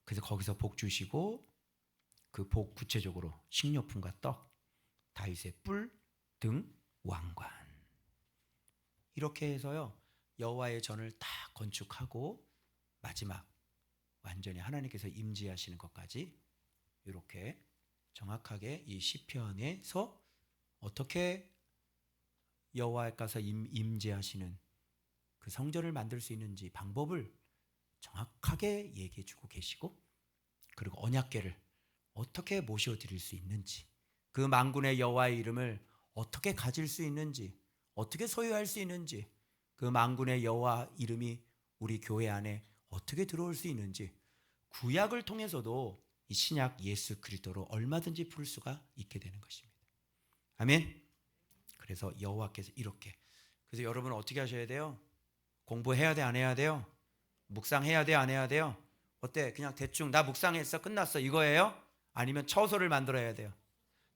그래서 거기서 복 주시고, 그 복 구체적으로 식료품과 떡, 다윗의 뿔 등 왕관, 이렇게 해서요 여호와의 전을 다 건축하고 마지막 완전히 하나님께서 임재하시는 것까지 이렇게 정확하게 이 시편에서 어떻게 여호와께서 임재하시는 그 성전을 만들 수 있는지 방법을 정확하게 얘기해 주고 계시고, 그리고 언약궤를 어떻게 모셔드릴 수 있는지, 그 만군의 여호와의 이름을 어떻게 가질 수 있는지, 어떻게 소유할 수 있는지, 그 만군의 여호와 이름이 우리 교회 안에 어떻게 들어올 수 있는지, 구약을 통해서도 이 신약 예수 그리스도로 얼마든지 풀 수가 있게 되는 것입니다. 아멘. 그래서 여호와께서 이렇게, 그래서 여러분은 어떻게 하셔야 돼요? 공부해야 돼, 안 해야 돼요? 묵상해야 돼, 안 해야 돼요? 어때? 그냥 대충 나 묵상했어, 끝났어, 이거예요? 아니면 처소를 만들어야 돼요?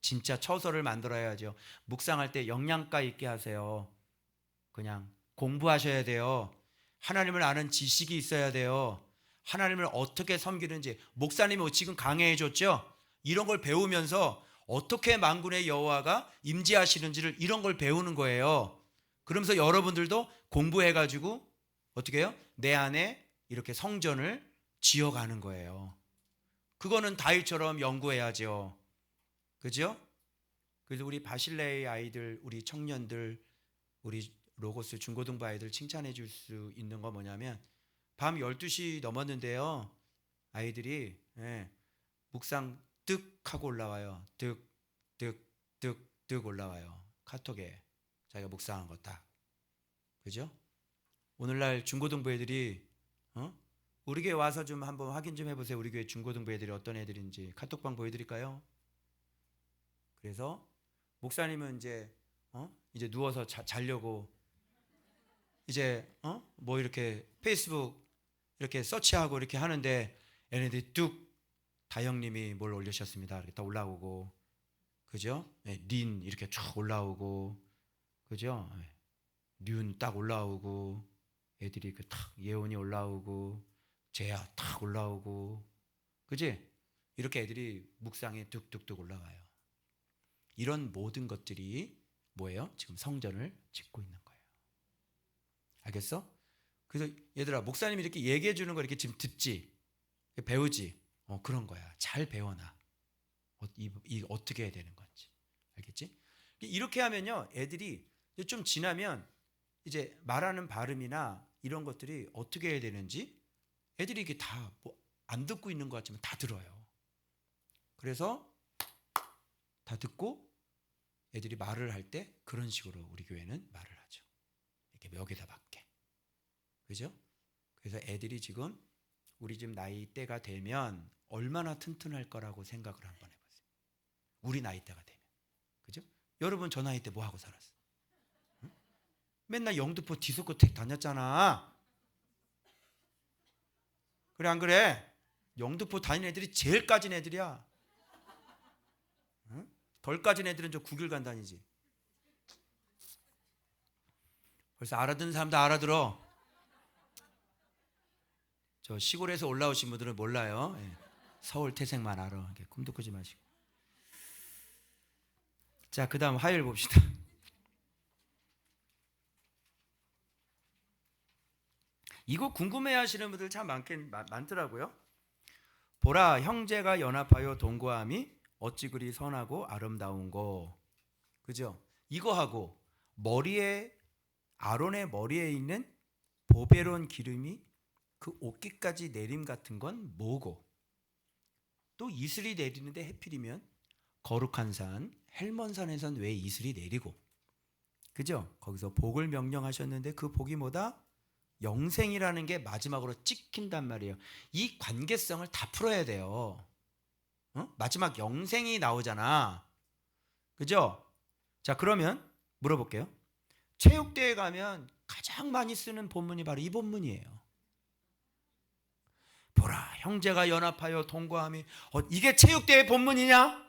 진짜 처서를 만들어야죠. 묵상할 때 영양가 있게 하세요. 그냥 공부하셔야 돼요. 하나님을 아는 지식이 있어야 돼요. 하나님을 어떻게 섬기는지. 목사님이 지금 강해해 줬죠. 이런 걸 배우면서 어떻게 만군의 여호와가 임재하시는지를 이런 걸 배우는 거예요. 그러면서 여러분들도 공부해가지고 어떻게 해요? 내 안에 이렇게 성전을 지어가는 거예요. 그거는 다윗처럼 연구해야죠. 그죠? 그래서 우리 바실레의 아이들, 우리 청년들, 우리 로고스 중고등부 아이들 칭찬해 줄 수 있는 거 뭐냐면 밤 12시 넘었는데요. 아이들이 묵상 뜩 하고 올라와요. 뜩 올라와요. 카톡에 자기가 묵상한 거 딱. 그죠? 오늘날 중고등부 애들이 우리 교회 와서 좀 한번 확인 좀 해보세요. 우리 교회 중고등부 애들이 어떤 애들인지 카톡방 보여드릴까요? 그래서 목사님은 이제 누워서 자려고 이제 뭐 이렇게 페이스북 이렇게 서치하고 이렇게 하는데 얘네들이 뚝 다영님이 뭘 올리셨습니다. 이렇게 딱 올라오고, 그죠? 린 이렇게 쭉 올라오고, 그죠? 륜 딱 올라오고, 애들이 그 탁 예원이 올라오고, 재야 탁 올라오고, 그지? 이렇게 애들이 묵상에 뚝뚝뚝 올라와요. 이런 모든 것들이 뭐예요? 지금 성전을 짓고 있는 거예요. 알겠어? 그래서 얘들아, 목사님이 이렇게 얘기해 주는 거 이렇게 지금 듣지, 배우지. 그런 거야. 잘 배워놔. 이 어떻게 해야 되는 건지. 알겠지? 이렇게 하면요, 애들이 좀 지나면 이제 말하는 발음이나 이런 것들이 어떻게 해야 되는지 애들이 이게 다 안 듣고 있는 것 같지만 다 들어요. 그래서 다 듣고 애들이 말을 할 때 그런 식으로 우리 교회는 말을 하죠. 이렇게 여기다 받게. 그죠? 그래서 애들이 지금 우리 집 나이대가 되면 얼마나 튼튼할 거라고 생각을 한번 해보세요. 우리 나이대가 되면. 그죠? 여러분 저 나이 때 뭐 하고 살았어? 응? 맨날 영등포 디스코텍 다녔잖아. 그래 안 그래? 영등포 다니는 애들이 제일 까진 애들이야. 응? 덜 까진 애들은 저 9일간 다니지. 벌써 알아듣는 사람도 알아들어. 저 시골에서 올라오신 분들은 몰라요. 서울 태생만 알아. 꿈도 꾸지 마시고. 자, 그 다음 화요일 봅시다. 이거 궁금해 하시는 분들 참 많더라고요. 보라, 형제가 연합하여 동거함이 어찌 그리 선하고 아름다운고. 그죠? 이거하고 아론의 머리에 있는 보배로운 기름이 그 옷깃까지 내림 같은 건 뭐고, 또 이슬이 내리는데 해필이면 거룩한 산 헬몬산에선 왜 이슬이 내리고, 그죠? 거기서 복을 명령하셨는데 그 복이 뭐다? 영생이라는 게 마지막으로 찍힌단 말이에요. 이 관계성을 다 풀어야 돼요. 마지막 영생이 나오잖아. 그죠? 자, 그러면 물어볼게요. 체육대회 가면 가장 많이 쓰는 본문이 바로 이 본문이에요. 보라, 형제가 연합하여 동거함이. 이게 체육대회 본문이냐?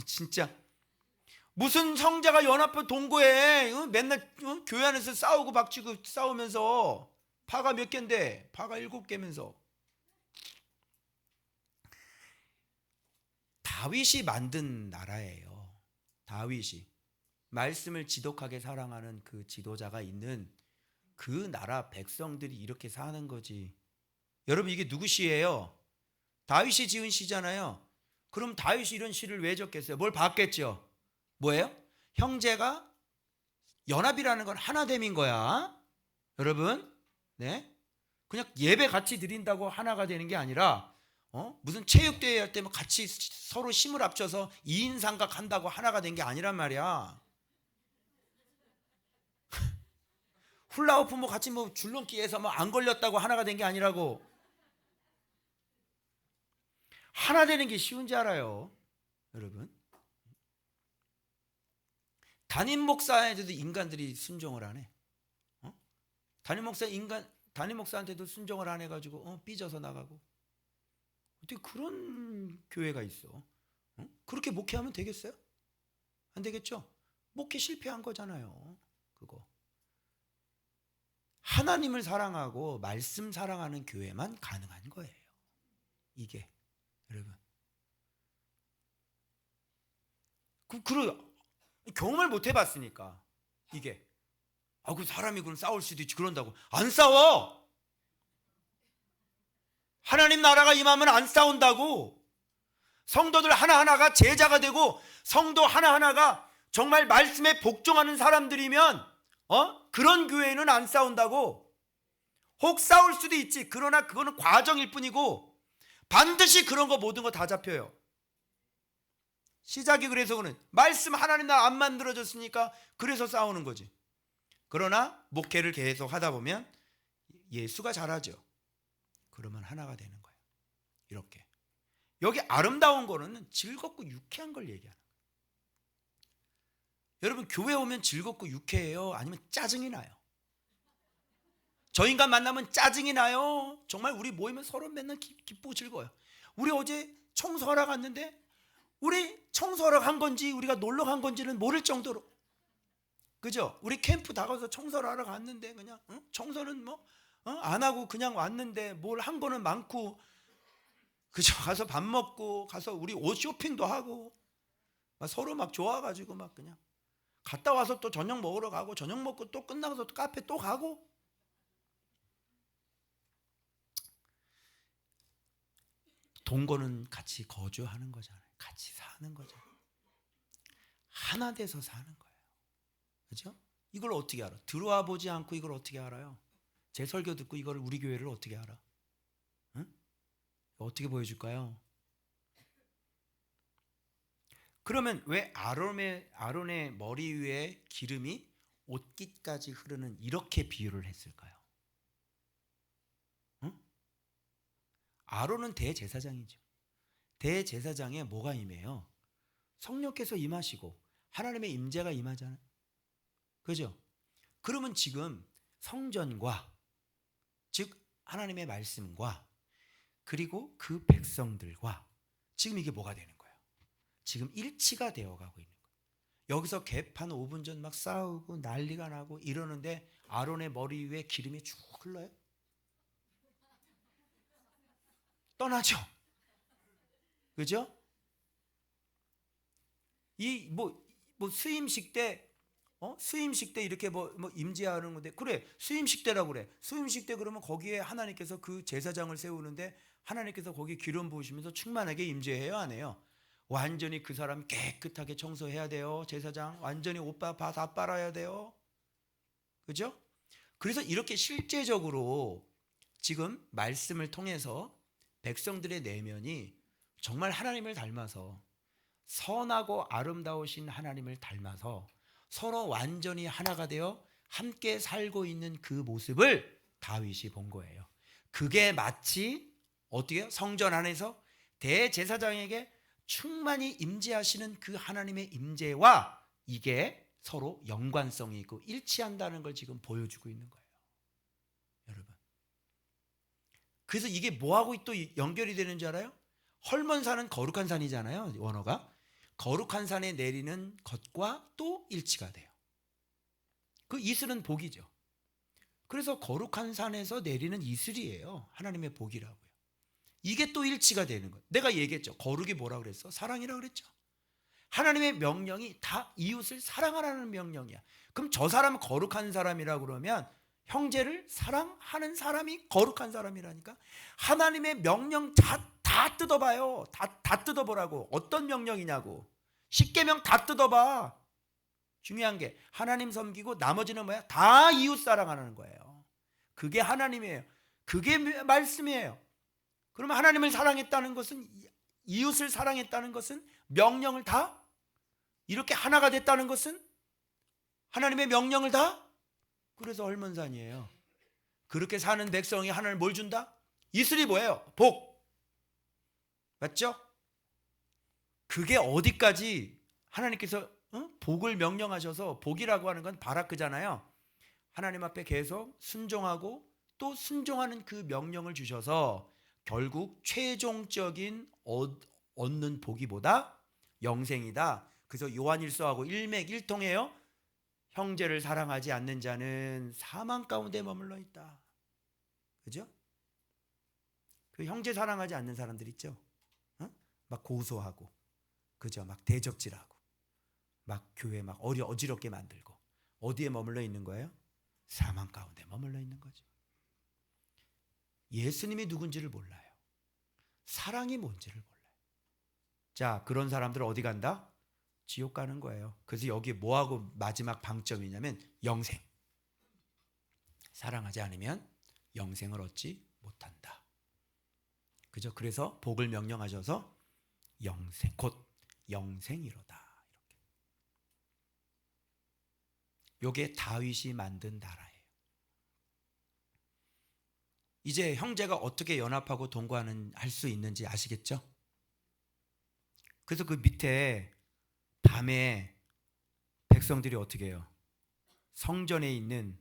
진짜 무슨 형제가 연합하여 동거해? 맨날 교회 안에서 싸우고 박치고 싸우면서 파가 몇 개인데 파가 7개면서. 다윗이 만든 나라예요. 다윗이 말씀을 지독하게 사랑하는 그 지도자가 있는 그 나라 백성들이 이렇게 사는 거지. 여러분, 이게 누구 시예요? 다윗이 지은 시잖아요. 그럼 다윗이 이런 시를 왜 적겠어요? 뭘 봤겠죠? 뭐예요? 형제가 연합이라는 건 하나됨인 거야. 여러분, 네? 그냥 예배 같이 드린다고 하나가 되는 게 아니라 무슨 체육대회 할 때 뭐 같이 서로 힘을 합쳐서 2인 삼각 한다고 하나가 된 게 아니란 말이야. 훌라후프 뭐 같이 뭐 줄넘기에서 뭐 안 걸렸다고 하나가 된 게 아니라고. 하나 되는 게 쉬운지 알아요, 여러분? 담임 목사한테도 인간들이 순종을 안 해. 담임 목사한테도 순종을 안 해가지고 삐져서 나가고. 어떻게 그런 교회가 있어? 그렇게 목회하면 되겠어요? 안 되겠죠? 목회 실패한 거잖아요. 그거. 하나님을 사랑하고 말씀 사랑하는 교회만 가능한 거예요. 이게 여러분. 경험을 못 해봤으니까 이게 그 사람이 그럼 싸울 수도 있지 그런다고 안 싸워. 하나님 나라가 임하면 안 싸운다고. 성도들 하나하나가 제자가 되고 성도 하나하나가 정말 말씀에 복종하는 사람들이면 그런 교회는 안 싸운다고. 혹 싸울 수도 있지. 그러나 그거는 과정일 뿐이고 반드시 그런 거 모든 거 다 잡혀요. 시작이 그래서 그는 말씀 하나님 나라 안 만들어졌으니까 그래서 싸우는 거지. 그러나 목회를 계속 하다 보면 예수가 잘하죠. 그러면 하나가 되는 거예요. 이렇게. 여기 아름다운 거는 즐겁고 유쾌한 걸 얘기하는 거예요. 여러분 교회 오면 즐겁고 유쾌해요? 아니면 짜증이 나요? 저 인간 만나면 짜증이 나요? 정말 우리 모이면 서로 맨날 기쁘고 즐거워요. 우리 어제 청소하러 갔는데 우리 청소하러 간 건지 우리가 놀러 간 건지는 모를 정도로, 그죠? 우리 캠프 다 가서 청소를 하러 갔는데 그냥 청소는 안 하고 그냥 왔는데 뭘 한 거는 많고, 그죠? 가서 밥 먹고 가서 우리 옷 쇼핑도 하고 서로 막 좋아가지고 막 그냥 갔다 와서 또 저녁 먹으러 가고 저녁 먹고 또 끝나서 또 카페 또 가고. 동거는 같이 거주하는 거잖아요. 같이 사는 거잖아요. 하나 돼서 사는 거예요. 그죠? 이걸 어떻게 알아? 들어와 보지 않고 이걸 어떻게 알아요? 제 설교 듣고 이걸 우리 교회를 어떻게 알아? 응? 어떻게 보여줄까요? 그러면 왜 아론의 머리 위에 기름이 옷깃까지 흐르는 이렇게 비유를 했을까요? 응? 아론은 대제사장이죠. 대제사장에 뭐가 임해요? 성령께서 임하시고 하나님의 임재가 임하잖아요. 그죠? 그러면 지금 성전과 즉 하나님의 말씀과 그리고 그 백성들과 지금 이게 뭐가 되는 거예요? 지금 일치가 되어가고 있는 거예요. 여기서 개판 5분 전 막 싸우고 난리가 나고 이러는데 아론의 머리 위에 기름이 쭉 흘러요? 떠나죠. 그죠? 이 수임식 때 수임식 때 이렇게 뭐 임재하는 건데, 그래 수임식 때라고 그래. 수임식 때 그러면 거기에 하나님께서 그 제사장을 세우는데 하나님께서 거기 기름 부으시면서 충만하게 임재해요, 안 해요? 완전히 그 사람 깨끗하게 청소해야 돼요. 제사장 완전히 옷 다 빨아야 돼요. 그죠? 그래서 이렇게 실제적으로 지금 말씀을 통해서 백성들의 내면이 정말 하나님을 닮아서 선하고 아름다우신 하나님을 닮아서 서로 완전히 하나가 되어 함께 살고 있는 그 모습을 다윗이 본 거예요. 그게 마치 어떻게 성전 안에서 대제사장에게 충만히 임재하시는 그 하나님의 임재와 이게 서로 연관성이 있고 일치한다는 걸 지금 보여주고 있는 거예요, 여러분. 그래서 이게 뭐하고 또 연결이 되는 줄 알아요? 헐몬산은 거룩한 산이잖아요, 원어가. 거룩한 산에 내리는 것과 또 일치가 돼요. 그 이슬은 복이죠. 그래서 거룩한 산에서 내리는 이슬이에요. 하나님의 복이라고요. 이게 또 일치가 되는 거예요. 내가 얘기했죠. 거룩이 뭐라 그랬어? 사랑이라 그랬죠. 하나님의 명령이 다 이웃을 사랑하라는 명령이야. 그럼 저 사람은 거룩한 사람이라고 그러면 형제를 사랑하는 사람이 거룩한 사람이라니까. 하나님의 명령 다 뜯어봐요. 다 뜯어보라고. 어떤 명령이냐고. 십계명 다 뜯어봐. 중요한 게 하나님 섬기고 나머지는 뭐야? 다 이웃 사랑하는 거예요. 그게 하나님이에요. 그게 말씀이에요. 그러면 하나님을 사랑했다는 것은, 이웃을 사랑했다는 것은, 명령을 다 이렇게 하나가 됐다는 것은 하나님의 명령을 다. 그래서 헐몬산이에요. 그렇게 사는 백성이 하나님 뭘 준다? 이슬이 뭐예요? 복. 맞죠? 그게 어디까지 하나님께서 복을 명령하셔서, 복이라고 하는 건 바라크잖아요. 하나님 앞에 계속 순종하고 또 순종하는 그 명령을 주셔서 결국 최종적인 얻는 복이보다 영생이다. 그래서 요한일서하고 일맥일통해요. 형제를 사랑하지 않는 자는 사망 가운데 머물러 있다. 그죠? 그 형제 사랑하지 않는 사람들 있죠? 어? 막 고소하고, 그죠? 막 대적질하고, 막 교회 막 어지럽게 만들고, 어디에 머물러 있는 거예요? 사망 가운데 머물러 있는 거죠. 예수님이 누군지를 몰라요. 사랑이 뭔지를 몰라요. 자, 그런 사람들 어디 간다? 지옥 가는 거예요. 그래서 여기 뭐하고 마지막 방점이냐면 영생. 사랑하지 않으면 영생을 얻지 못한다. 그죠? 그래서 복을 명령하셔서 영생, 곧 영생이로다. 이렇게. 요게 다윗이 만든 나라예요. 이제 형제가 어떻게 연합하고 동거하는 할 수 있는지 아시겠죠? 그래서 그 밑에 밤에 백성들이 어떻게 해요? 성전에 있는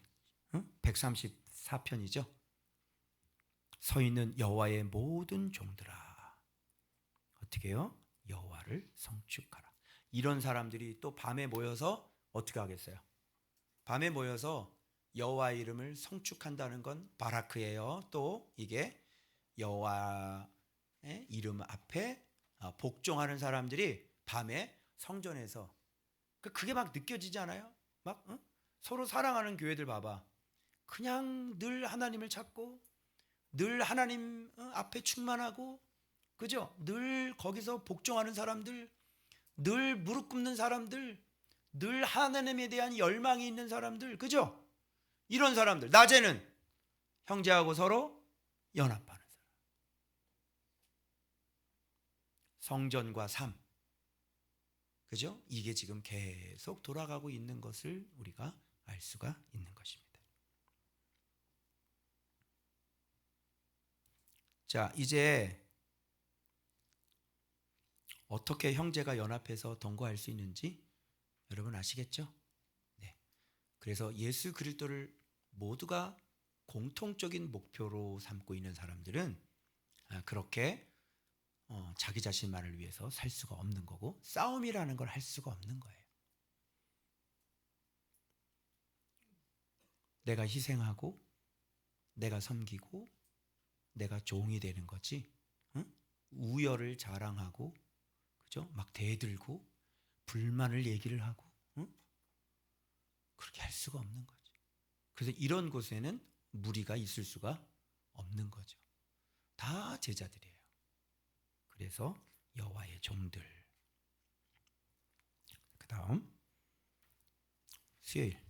134편이죠. 서 있는 여호와의 모든 종들아, 어떻게 해요? 여호와를 성축하라. 이런 사람들이 또 밤에 모여서 어떻게 하겠어요? 밤에 모여서 여호와의 이름을 성축한다는 건 바라크예요. 또 이게 여호와의 이름 앞에 복종하는 사람들이 밤에 성전에서 그게 막 느껴지지 않아요? 막 서로 사랑하는 교회들 봐봐. 그냥 늘 하나님을 찾고 늘 하나님 앞에 충만하고, 그죠? 늘 거기서 복종하는 사람들, 늘 무릎 꿇는 사람들, 늘 하나님에 대한 열망이 있는 사람들, 그죠? 이런 사람들, 낮에는 형제하고 서로 연합하는 사람. 성전과 삶, 그죠? 이게 지금 계속 돌아가고 있는 것을 우리가 알 수가 있는 것입니다. 자, 이제 어떻게 형제가 연합해서 동거할 수 있는지 여러분 아시겠죠? 네. 그래서 예수 그리스도를 모두가 공통적인 목표로 삼고 있는 사람들은 그렇게 자기 자신만을 위해서 살 수가 없는 거고, 싸움이라는 걸 할 수가 없는 거예요. 내가 희생하고 내가 섬기고 내가 종이 되는 거지, 우열을 자랑하고, 그죠? 막 대들고 불만을 얘기를 하고, 그렇게 할 수가 없는 거죠. 그래서 이런 곳에는 무리가 있을 수가 없는 거죠. 다 제자들이에요. 그래서 여호와의 종들. 그 다음 수요일.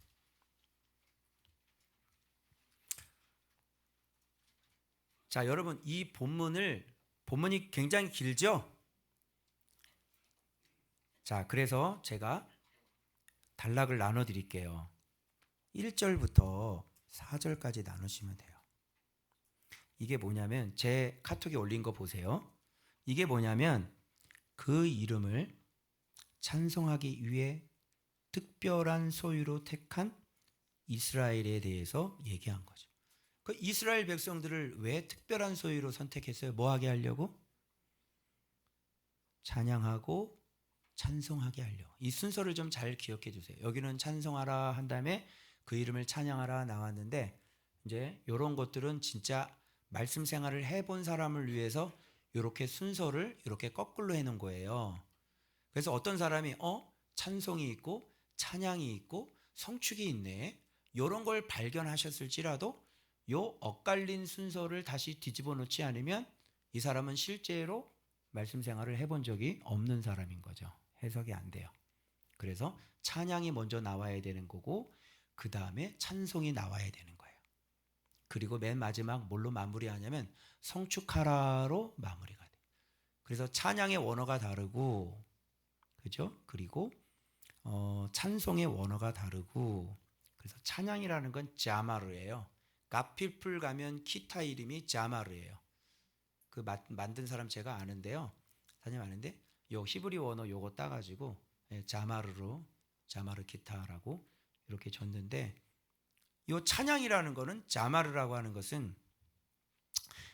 자, 여러분 이 본문이 굉장히 길죠? 자, 그래서 제가 단락을 나눠 드릴게요. 1절부터 4절까지 나누시면 돼요. 이게 뭐냐면 제 카톡에 올린 거 보세요. 이게 뭐냐면 그 이름을 찬송하기 위해 특별한 소유로 택한 이스라엘에 대해서 얘기한 거죠. 그 이스라엘 백성들을 왜 특별한 소유로 선택했어요? 뭐 하게 하려고? 찬양하고 찬송하게 하려고. 이 순서를 좀 잘 기억해 주세요. 여기는 찬송하라 한 다음에 그 이름을 찬양하라 나왔는데, 이제 이런 것들은 진짜 말씀 생활을 해본 사람을 위해서 이렇게 순서를 이렇게 거꾸로 해놓은 거예요. 그래서 어떤 사람이 찬송이 있고 찬양이 있고 성축이 있네, 이런 걸 발견하셨을지라도 요 엇갈린 순서를 다시 뒤집어 놓지 않으면 이 사람은 실제로 말씀 생활을 해본 적이 없는 사람인 거죠. 해석이 안 돼요. 그래서 찬양이 먼저 나와야 되는 거고, 그 다음에 찬송이 나와야 되는 거예요. 그리고 맨 마지막 뭘로 마무리하냐면 성축하라로 마무리가 돼요. 그래서 찬양의 원어가 다르고, 그죠? 그리고 찬송의 원어가 다르고, 그래서 찬양이라는 건 자마르예요. 가필풀 가면 기타 이름이 자마르예요. 그 만든 사람 제가 아는데요. 사장님 아는데 요 히브리 원어 요거 따가지고 자마르로, 자마르 기타라고 이렇게 줬는데, 요 찬양이라는 거는, 자마르라고 하는 것은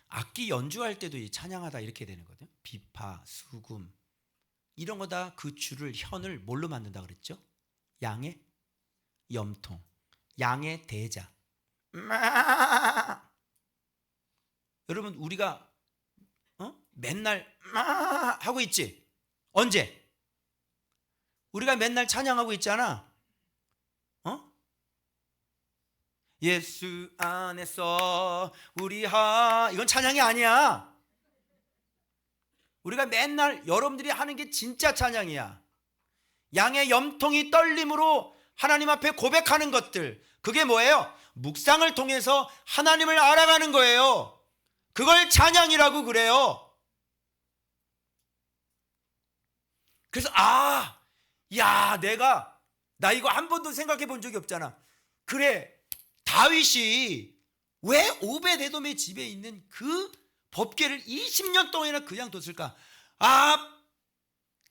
악기 연주할 때도 이 찬양하다 이렇게 되는 거거든요. 비파, 수금, 이런 거다 그 줄을 현을 뭘로 만든다 그랬죠? 양의 염통, 양의 대자. 여러분 우리가 맨날 하고 있지? 언제? 우리가 맨날 찬양하고 있잖아. 예수 안에서 이건 찬양이 아니야. 우리가 맨날 여러분들이 하는 게 진짜 찬양이야. 양의 염통이 떨림으로 하나님 앞에 고백하는 것들, 그게 뭐예요? 묵상을 통해서 하나님을 알아가는 거예요. 그걸 찬양이라고 그래요. 그래서 나 이거 한 번도 생각해 본 적이 없잖아. 그래, 다윗이 왜 오벳에돔의 집에 있는 그 법궤를 20년 동안이나 그냥 뒀을까?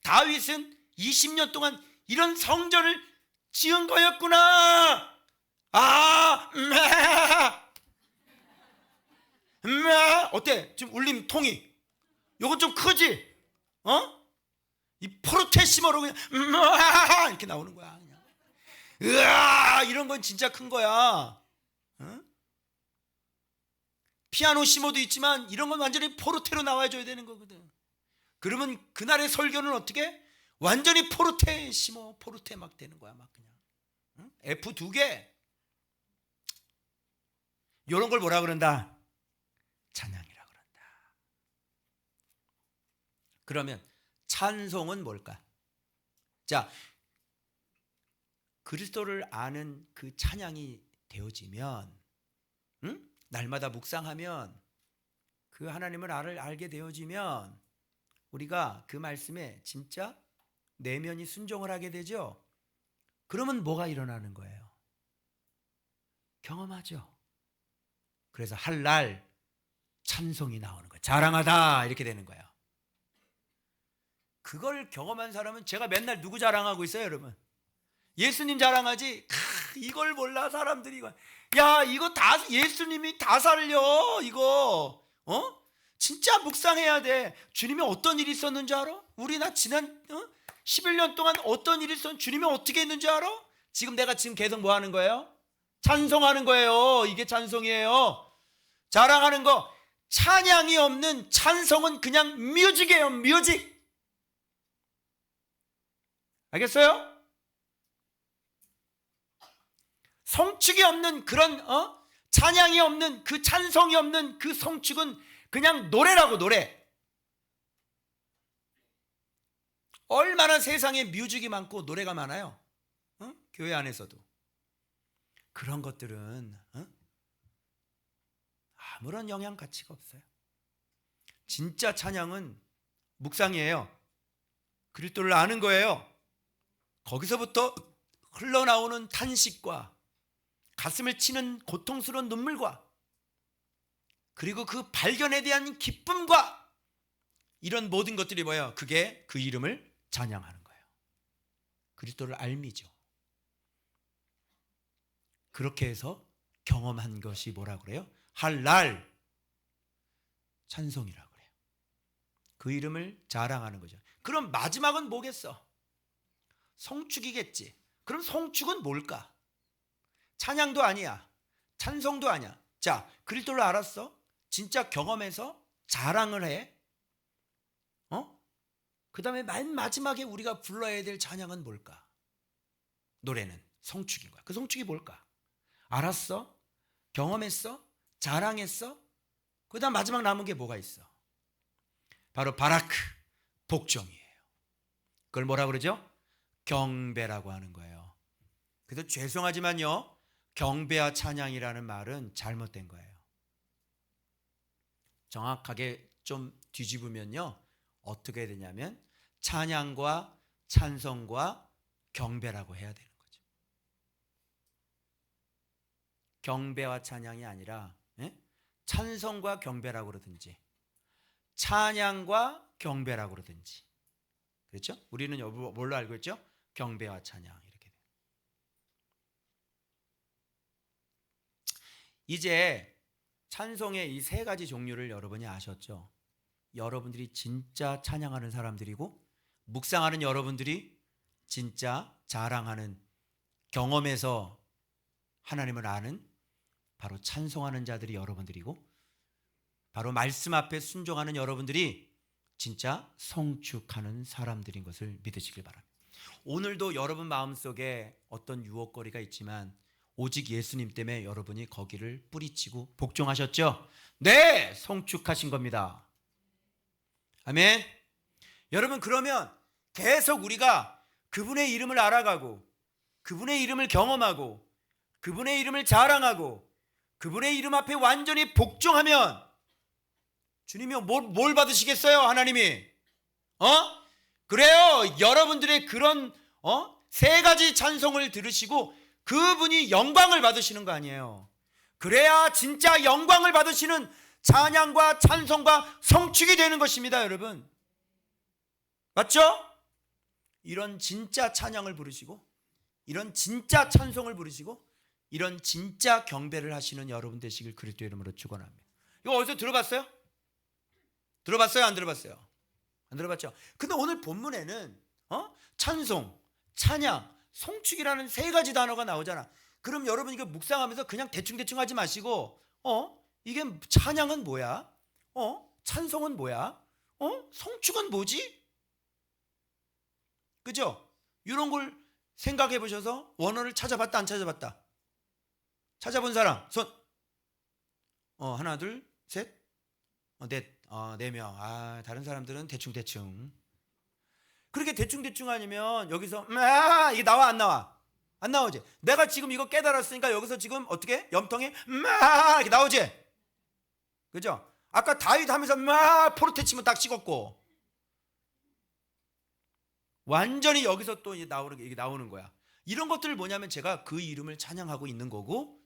다윗은 20년 동안 이런 성전을 지은 거였구나. 어때? 지금 울림 통이 요건 좀 크지? 이 포르테시모로 그냥 이렇게 나오는 거야. 그냥. 이런 건 진짜 큰 거야. 피아노 시모도 있지만 이런 건 완전히 포르테로 나와줘야 되는 거거든. 그러면 그날의 설교는 어떻게? 완전히 포르테시모, 포르테 막 되는 거야. 막 그냥 F 2개. 이런 걸 뭐라 그런다? 찬양이라 그런다. 그러면 찬송은 뭘까? 자, 그리스도를 아는 그 찬양이 되어지면, 날마다 묵상하면 그 하나님을 알게 되어지면 우리가 그 말씀에 진짜 내면이 순종을 하게 되죠. 그러면 뭐가 일어나는 거예요? 경험하죠. 그래서 할 날 찬송이 나오는 거예요. 자랑하다 이렇게 되는 거예요. 그걸 경험한 사람은, 제가 맨날 누구 자랑하고 있어요, 여러분? 예수님 자랑하지. 이걸 몰라 사람들이. 야, 이거 다 예수님이 다 살려. 이거 진짜 묵상해야 돼. 주님이 어떤 일이 있었는지 알아? 우리나 지난 11년 동안 어떤 일이 있었는지, 주님이 어떻게 했는지 알아? 내가 지금 계속 뭐 하는 거예요? 찬송하는 거예요. 이게 찬송이에요. 자랑하는 거. 찬양이 없는 찬송은 그냥 뮤직이에요. 뮤직. 알겠어요? 성축이 없는 그런 찬양이 없는 그 찬송이 없는 그 성축은 그냥 노래라고, 노래. 얼마나 세상에 뮤직이 많고 노래가 많아요. 교회 안에서도. 그런 것들은 아무런 영향 가치가 없어요. 진짜 찬양은 묵상이에요. 그리스도를 아는 거예요. 거기서부터 흘러나오는 탄식과 가슴을 치는 고통스러운 눈물과, 그리고 그 발견에 대한 기쁨과, 이런 모든 것들이 뭐예요? 그게 그 이름을 찬양하는 거예요. 그리스도를 알미죠. 그렇게 해서 경험한 것이 뭐라 그래요? 할 날 찬송이라고 그래요. 그 이름을 자랑하는 거죠. 그럼 마지막은 뭐겠어? 성축이겠지. 그럼 성축은 뭘까? 찬양도 아니야. 찬송도 아니야. 자, 그리스도를 알았어? 진짜 경험해서 자랑을 해. 그 다음에 맨 마지막에 우리가 불러야 될 찬양은 뭘까? 노래는 성축인 거야. 그 성축이 뭘까? 알았어? 경험했어? 자랑했어? 그 다음 마지막 남은 게 뭐가 있어? 바로 바라크, 복종이에요. 그걸 뭐라 그러죠? 경배라고 하는 거예요. 그래서 죄송하지만요, 경배와 찬양이라는 말은 잘못된 거예요. 정확하게 좀 뒤집으면요, 어떻게 해야 되냐면 찬양과 찬송과 경배라고 해야 되는 거죠. 경배와 찬양이 아니라 찬송과 경배라고 그러든지, 찬양과 경배라고 그러든지. 그렇죠? 우리는 뭘로 알고 있죠? 경배와 찬양 이렇게. 이제 찬송의 이 세 가지 종류를 여러분이 아셨죠? 여러분들이 진짜 찬양하는 사람들이고 묵상하는 여러분들이 진짜 자랑하는, 경험에서 하나님을 아는 바로 찬송하는 자들이 여러분들이고, 바로 말씀 앞에 순종하는 여러분들이 진짜 성축하는 사람들인 것을 믿으시길 바랍니다. 오늘도 여러분 마음속에 어떤 유혹거리가 있지만 오직 예수님 때문에 여러분이 거기를 뿌리치고 복종하셨죠? 네, 성축하신 겁니다. 아멘. 여러분, 그러면 계속 우리가 그분의 이름을 알아가고, 그분의 이름을 경험하고, 그분의 이름을 자랑하고, 그분의 이름 앞에 완전히 복종하면 주님이 뭘 받으시겠어요? 하나님이 그래요. 여러분들의 그런 세 가지 찬송을 들으시고 그분이 영광을 받으시는 거 아니에요. 그래야 진짜 영광을 받으시는 찬양과 찬송과 성축이 되는 것입니다, 여러분. 맞죠? 이런 진짜 찬양을 부르시고, 이런 진짜 찬송을 부르시고, 이런 진짜 경배를 하시는 여러분 되시길 그리스도 이름으로 축원합니다. 이거 어디서 들어봤어요? 들어봤어요? 안 들어봤어요? 안 들어봤죠? 근데 오늘 본문에는 찬송, 찬양, 성축이라는 세 가지 단어가 나오잖아. 그럼 여러분 이거 묵상하면서 그냥 대충대충 하지 마시고 이게 찬양은 뭐야? 찬송은 뭐야? 성축은 뭐지? 그죠? 이런 걸 생각해 보셔서 원어를 찾아봤다 안 찾아봤다? 찾아본 사람 손. 하나 둘 셋 넷. 4명. 다른 사람들은 대충대충. 그렇게 대충대충 아니면 여기서 이게 나와 안 나와? 안 나오지? 내가 지금 이거 깨달았으니까 여기서 지금 어떻게? 염통에 이렇게 나오지? 그죠? 아까 다윗 하면서 포르테 치면 딱 찍었고, 완전히 여기서 또 이게 나오는 거야. 이런 것들을 뭐냐면 제가 그 이름을 찬양하고 있는 거고,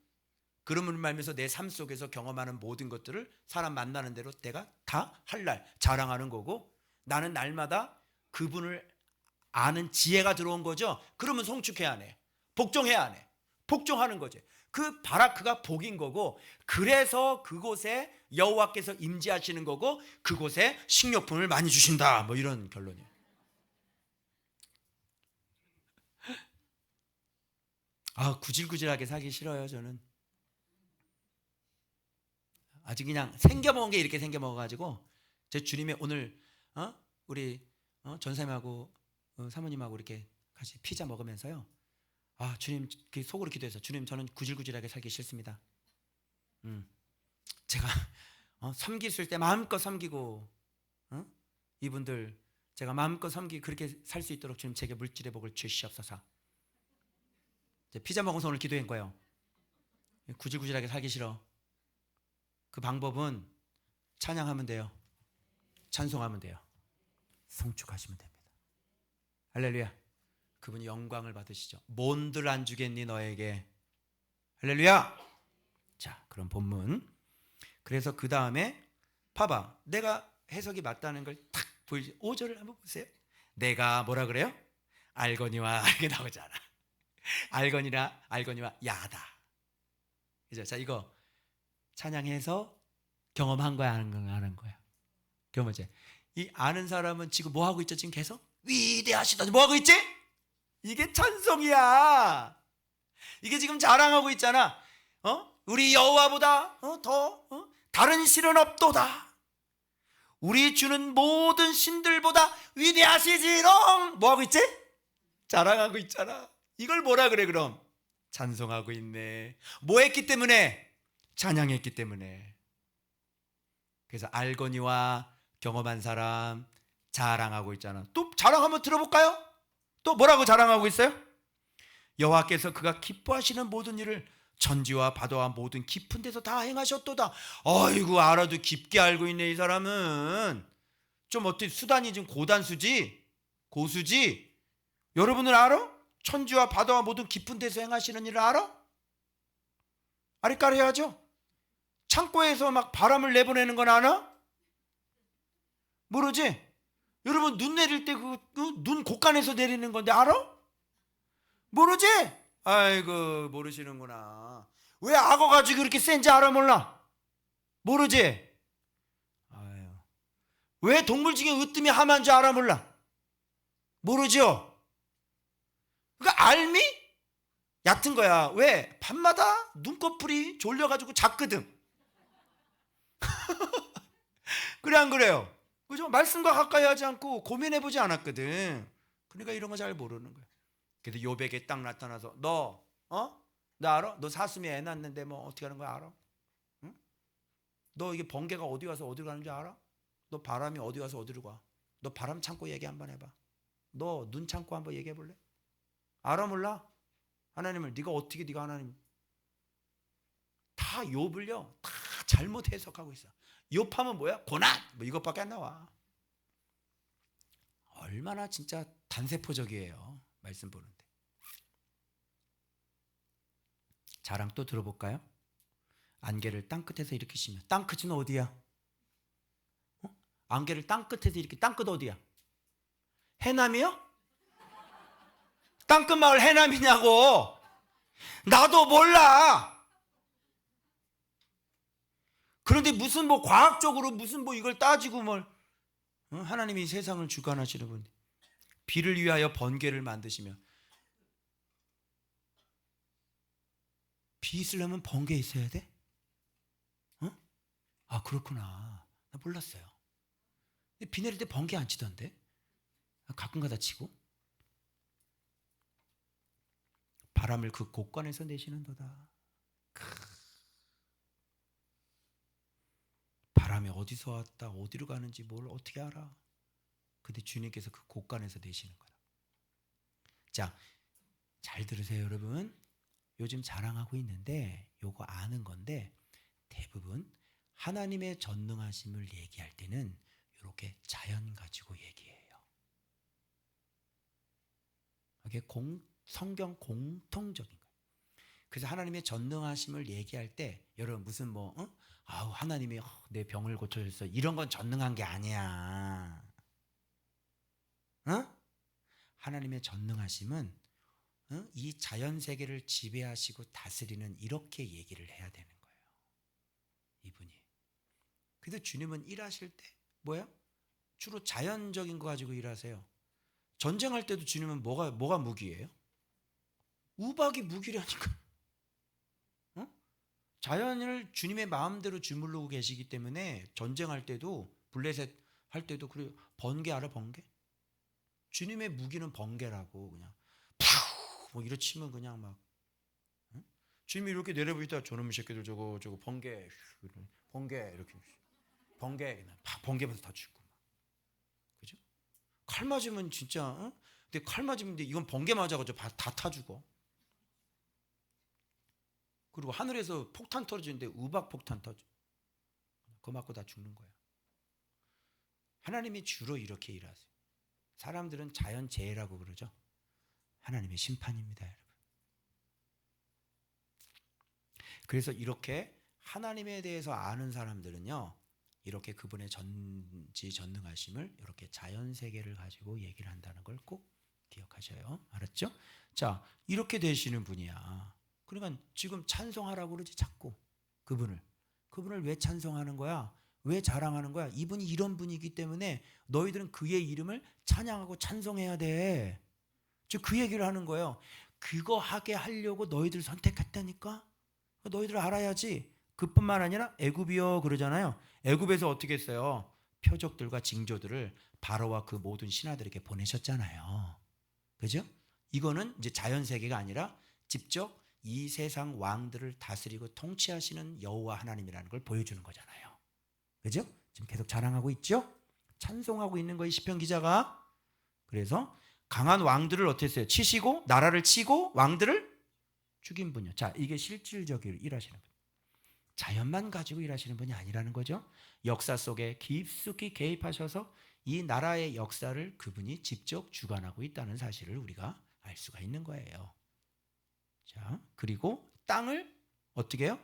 그름을 말면서 내 삶 속에서 경험하는 모든 것들을 사람 만나는 대로 내가 다 할랄 자랑하는 거고, 나는 날마다 그분을 아는 지혜가 들어온 거죠. 그러면 성축해야 하네. 복종해야 하네. 복종하는 거지. 그 바라크가 복인 거고, 그래서 그곳에 여호와께서 임재하시는 거고, 그곳에 식료품을 많이 주신다. 뭐 이런 결론이에요. 구질구질하게 살기 싫어요, 저는. 아주 그냥 생겨먹은 게 이렇게 생겨먹어가지고, 제 주님의 오늘 우리 전사님하고 사모님하고 이렇게 같이 피자 먹으면서요, 주님, 속으로 기도해서, 주님, 저는 구질구질하게 살기 싫습니다. 제가 섬기실 때 마음껏 섬기고, 이분들 제가 마음껏 섬기고 그렇게 살 수 있도록 주님 제게 물질의 복을 주시옵소서. 피자 먹어서 오늘 기도한 거예요. 구질구질하게 살기 싫어. 그 방법은 찬양하면 돼요. 찬송하면 돼요. 성축하시면 됩니다. 할렐루야. 그분이 영광을 받으시죠. 뭔들 안 주겠니 너에게. 할렐루야. 자, 그럼 본문. 그래서 그 다음에 봐봐, 내가 해석이 맞다는 걸 탁 보이지. 5절을 한번 보세요. 내가 뭐라 그래요? 알거니와 이게 나오잖아. 알거니와 야다. 그죠? 자, 이거 찬양해서 경험한 거야, 아는 거야? 경험하지? 이 아는 사람은 지금 뭐 하고 있죠? 지금 계속 위대하시다. 뭐 하고 있지? 이게 찬송이야. 이게 지금 자랑하고 있잖아. 우리 여호와보다 더 다른 신은 없도다. 우리 주는 모든 신들보다 위대하시지롱. 뭐 하고 있지? 자랑하고 있잖아. 이걸 뭐라 그래 그럼? 찬송하고 있네. 뭐 했기 때문에? 찬양했기 때문에. 그래서 알거니와 경험한 사람 자랑하고 있잖아. 또 자랑 한번 들어볼까요? 또 뭐라고 자랑하고 있어요? 여호와께서 그가 기뻐하시는 모든 일을 천지와 바다와 모든 깊은 데서 다 행하셨도다. 아이고, 알아도 깊게 알고 있네. 이 사람은 좀 어떻게 수단이 좀 고단수지, 고수지. 여러분은 알아? 천지와 바다와 모든 깊은 데서 행하시는 일을 알아? 아리까리하죠? 창고에서 막 바람을 내보내는 건 아나? 모르지? 여러분 눈 내릴 때 눈 곳간에서 내리는 건데 알아? 모르지? 아이고, 모르시는구나. 왜 악어 가지고 그렇게 센지 알아 몰라? 모르지? 아유. 왜 동물 중에 으뜸이 하마인 줄 알아 몰라? 모르죠? 그러니까 알미? 얕은 거야. 왜? 밤마다 눈꺼풀이 졸려가지고 잤거든. 그래 안 그래요? 그죠? 말씀과 가까이 하지 않고 고민해보지 않았거든. 그러니까 이런 거 잘 모르는 거야. 그래도 요백에 딱 나타나서 너 알아? 너 사슴이 애 낳는데 뭐 어떻게 하는 거야 알아? 응? 너 이게 번개가 어디 가서 어디로 가는 줄 알아? 너 바람이 어디 가서 어디로 가? 너 바람 참고 얘기 한번 해봐. 너 눈 참고 한번 얘기해 볼래? 알아 몰라? 하나님을 네가 하나님 다 욥을요 다 잘못 해석하고 있어. 욥하면 뭐야? 고난 뭐 이것밖에 안 나와. 얼마나 진짜 단세포적이에요. 말씀 보는데. 자랑 또 들어볼까요? 안개를 땅끝에서 일으키시며. 땅끝은 어디야? 안개를 땅끝에서 일으키. 땅끝 어디야? 해남이요? 땅끝 마을 해남이냐고. 나도 몰라. 그런데 무슨 뭐 과학적으로 무슨 뭐 이걸 따지고 뭘 하나님이 세상을 주관하시는 분. 비를 위하여 번개를 만드시며. 비 있으려면 번개 있어야 돼? 아 그렇구나. 나 몰랐어요. 비 내릴 때 번개 안 치던데? 가끔가다 치고. 바람을 그 곳간에서 내시는도다. 바람이 어디서 왔다 어디로 가는지 뭘 어떻게 알아? 근데 주님께서 그 곳간에서 내시는 거다. 자, 잘 들으세요 여러분. 요즘 자랑하고 있는데 요거 아는 건데 대부분 하나님의 전능하심을 얘기할 때는 이렇게 자연 가지고 얘기해요. 이게 성경 공통적인 거예요. 그래서 하나님의 전능하심을 얘기할 때 여러분 무슨 뭐 하나님이 내 병을 고쳐줬어 이런 건 전능한 게 아니야. 하나님의 전능하심은 이 자연 세계를 지배하시고 다스리는 이렇게 얘기를 해야 되는 거예요. 이분이. 그래서 주님은 일하실 때 뭐야? 주로 자연적인 거 가지고 일하세요. 전쟁할 때도 주님은 뭐가 무기예요? 우박이 무기라니까. 자연을 주님의 마음대로 주물르고 계시기 때문에 전쟁할 때도 블레셋 할 때도 그래요. 번개 알아? 번개? 주님의 무기는 번개라고. 그냥 뭐 이러 치면 그냥 막 주님이 이렇게 내려보시다 저놈의 새끼들 저거 번개 이렇게 번개면서 다 죽고 막. 그죠? 칼 맞으면 진짜 근데 칼 맞으면 이건 번개 맞아가지고 다 타 죽어. 그리고 하늘에서 폭탄 떨어지는데 우박 폭탄 터져. 그거 맞고 다 죽는 거야. 하나님이 주로 이렇게 일하세요. 사람들은 자연재해라고 그러죠. 하나님의 심판입니다, 여러분. 그래서 이렇게 하나님에 대해서 아는 사람들은요, 이렇게 그분의 전지전능하심을 이렇게 자연세계를 가지고 얘기를 한다는 걸 꼭 기억하셔요. 알았죠? 자, 이렇게 되시는 분이야. 그러니까 지금 찬송하라고 그러지 자꾸 그분을 왜 찬송하는 거야? 왜 자랑하는 거야? 이분이 이런 분이기 때문에 너희들은 그의 이름을 찬양하고 찬송해야 돼. 즉 그 얘기를 하는 거예요. 그거 하게 하려고 너희들 선택했다니까. 너희들 알아야지. 그뿐만 아니라 애굽이여 그러잖아요. 애굽에서 어떻게 했어요? 표적들과 징조들을 바로와 그 모든 신하들에게 보내셨잖아요. 그죠? 이거는 이제 자연 세계가 아니라 직접 이 세상 왕들을 다스리고 통치하시는 여호와 하나님이라는 걸 보여주는 거잖아요. 그죠? 지금 계속 자랑하고 있죠? 찬송하고 있는 거예요, 시편 기자가. 그래서 강한 왕들을 어떻게 했어요? 치시고 나라를 치고 왕들을 죽인 분이요. 자, 이게 실질적으로 일하시는 분. 자연만 가지고 일하시는 분이 아니라는 거죠. 역사 속에 깊숙이 개입하셔서 이 나라의 역사를 그분이 직접 주관하고 있다는 사실을 우리가 알 수가 있는 거예요. 자, 그리고 땅을 어떻게 해요?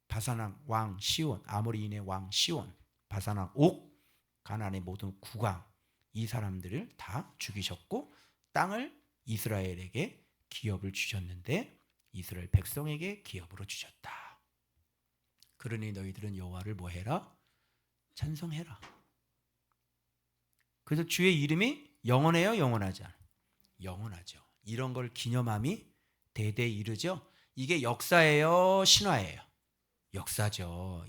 바산왕 왕 시온, 아모리인의 왕 시온, 바산왕 옥, 가나안의 모든 국왕, 이 사람들을 다 죽이셨고 땅을 이스라엘에게 기업을 주셨는데 이스라엘 백성에게 기업으로 주셨다. 그러니 너희들은 여호와를 뭐해라? 찬송해라. 그래서 주의 이름이 영원해요, 영원하지 않아요? 영원하죠. 이런 걸 기념함이 대대에 이르죠. 이게 역사예요, 신화예요? 역사죠.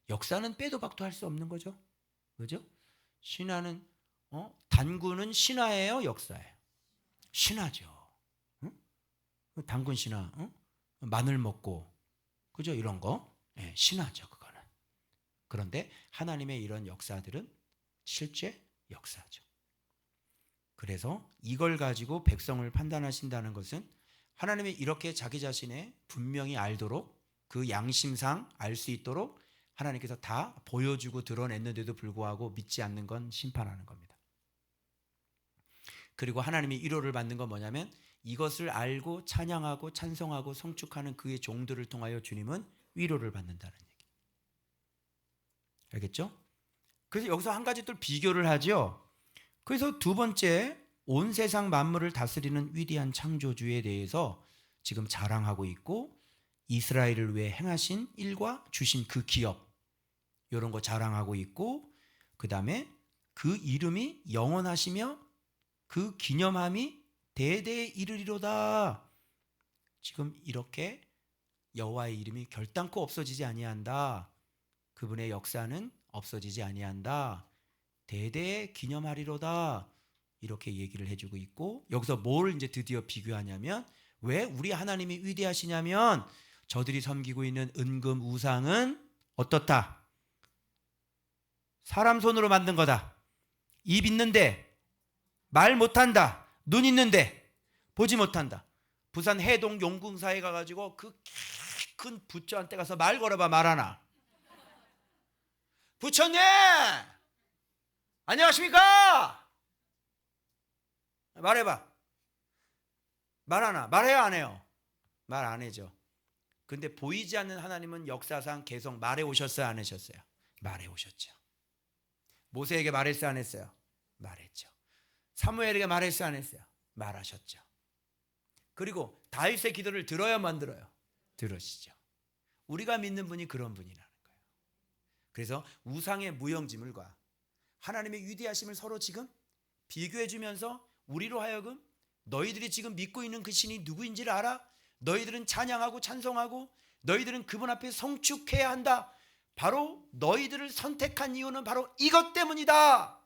역사는 빼도 박도 할 수 없는 거죠. 그죠? 신화는 단군은 신화예요, 역사예요? 신화죠. 응? 단군 신화, 마늘 먹고, 그죠? 이런 거, 네, 신화죠, 그거는. 그런데 하나님의 이런 역사들은 실제 역사죠. 그래서 이걸 가지고 백성을 판단하신다는 것은 하나님이 이렇게 자기 자신의 분명히 알도록, 그 양심상 알 수 있도록 하나님께서 다 보여주고 드러냈는데도 불구하고 믿지 않는 건 심판하는 겁니다. 그리고 하나님이 위로를 받는 건 뭐냐면 이것을 알고 찬양하고 찬송하고 성축하는 그의 종들을 통하여 주님은 위로를 받는다는 얘기. 알겠죠? 그래서 여기서 한 가지 또 비교를 하죠. 그래서 두 번째, 온 세상 만물을 다스리는 위대한 창조주에 대해서 지금 자랑하고 있고, 이스라엘을 위해 행하신 일과 주신 그 기업, 이런 거 자랑하고 있고, 그 다음에 그 이름이 영원하시며 그 기념함이 대대에 이르리로다. 지금 이렇게 여호와의 이름이 결단코 없어지지 아니한다. 그분의 역사는 없어지지 아니한다. 대대에 기념하리로다. 이렇게 얘기를 해주고 있고, 여기서 뭘 이제 드디어 비교하냐면, 왜 우리 하나님이 위대하시냐면 저들이 섬기고 있는 은금 우상은 어떻다? 사람 손으로 만든 거다. 입 있는데 말 못한다. 눈 있는데 보지 못한다. 부산 해동 용궁사에 가가지고 그 큰 부처한테 가서 말 걸어봐. 말 하나. 부처님 안녕하십니까? 말해봐. 말 하나. 말해요 안 해요? 말 안 해죠. 근데 보이지 않는 하나님은 역사상 계속 말해 오셨어요 안 하셨어요? 말해 오셨죠. 모세에게 말했어요 안 했어요? 말했죠. 사무엘에게 말했어요 안 했어요? 말하셨죠. 그리고 다윗의 기도를 들어야만 안 들어요? 들으시죠. 우리가 믿는 분이 그런 분이라는 거예요. 그래서 우상의 무용지물과 하나님의 위대하심을 서로 지금 비교해 주면서 우리로 하여금 너희들이 지금 믿고 있는 그 신이 누구인지를 알아? 너희들은 찬양하고 찬송하고 너희들은 그분 앞에 성축해야 한다. 바로 너희들을 선택한 이유는 바로 이것 때문이다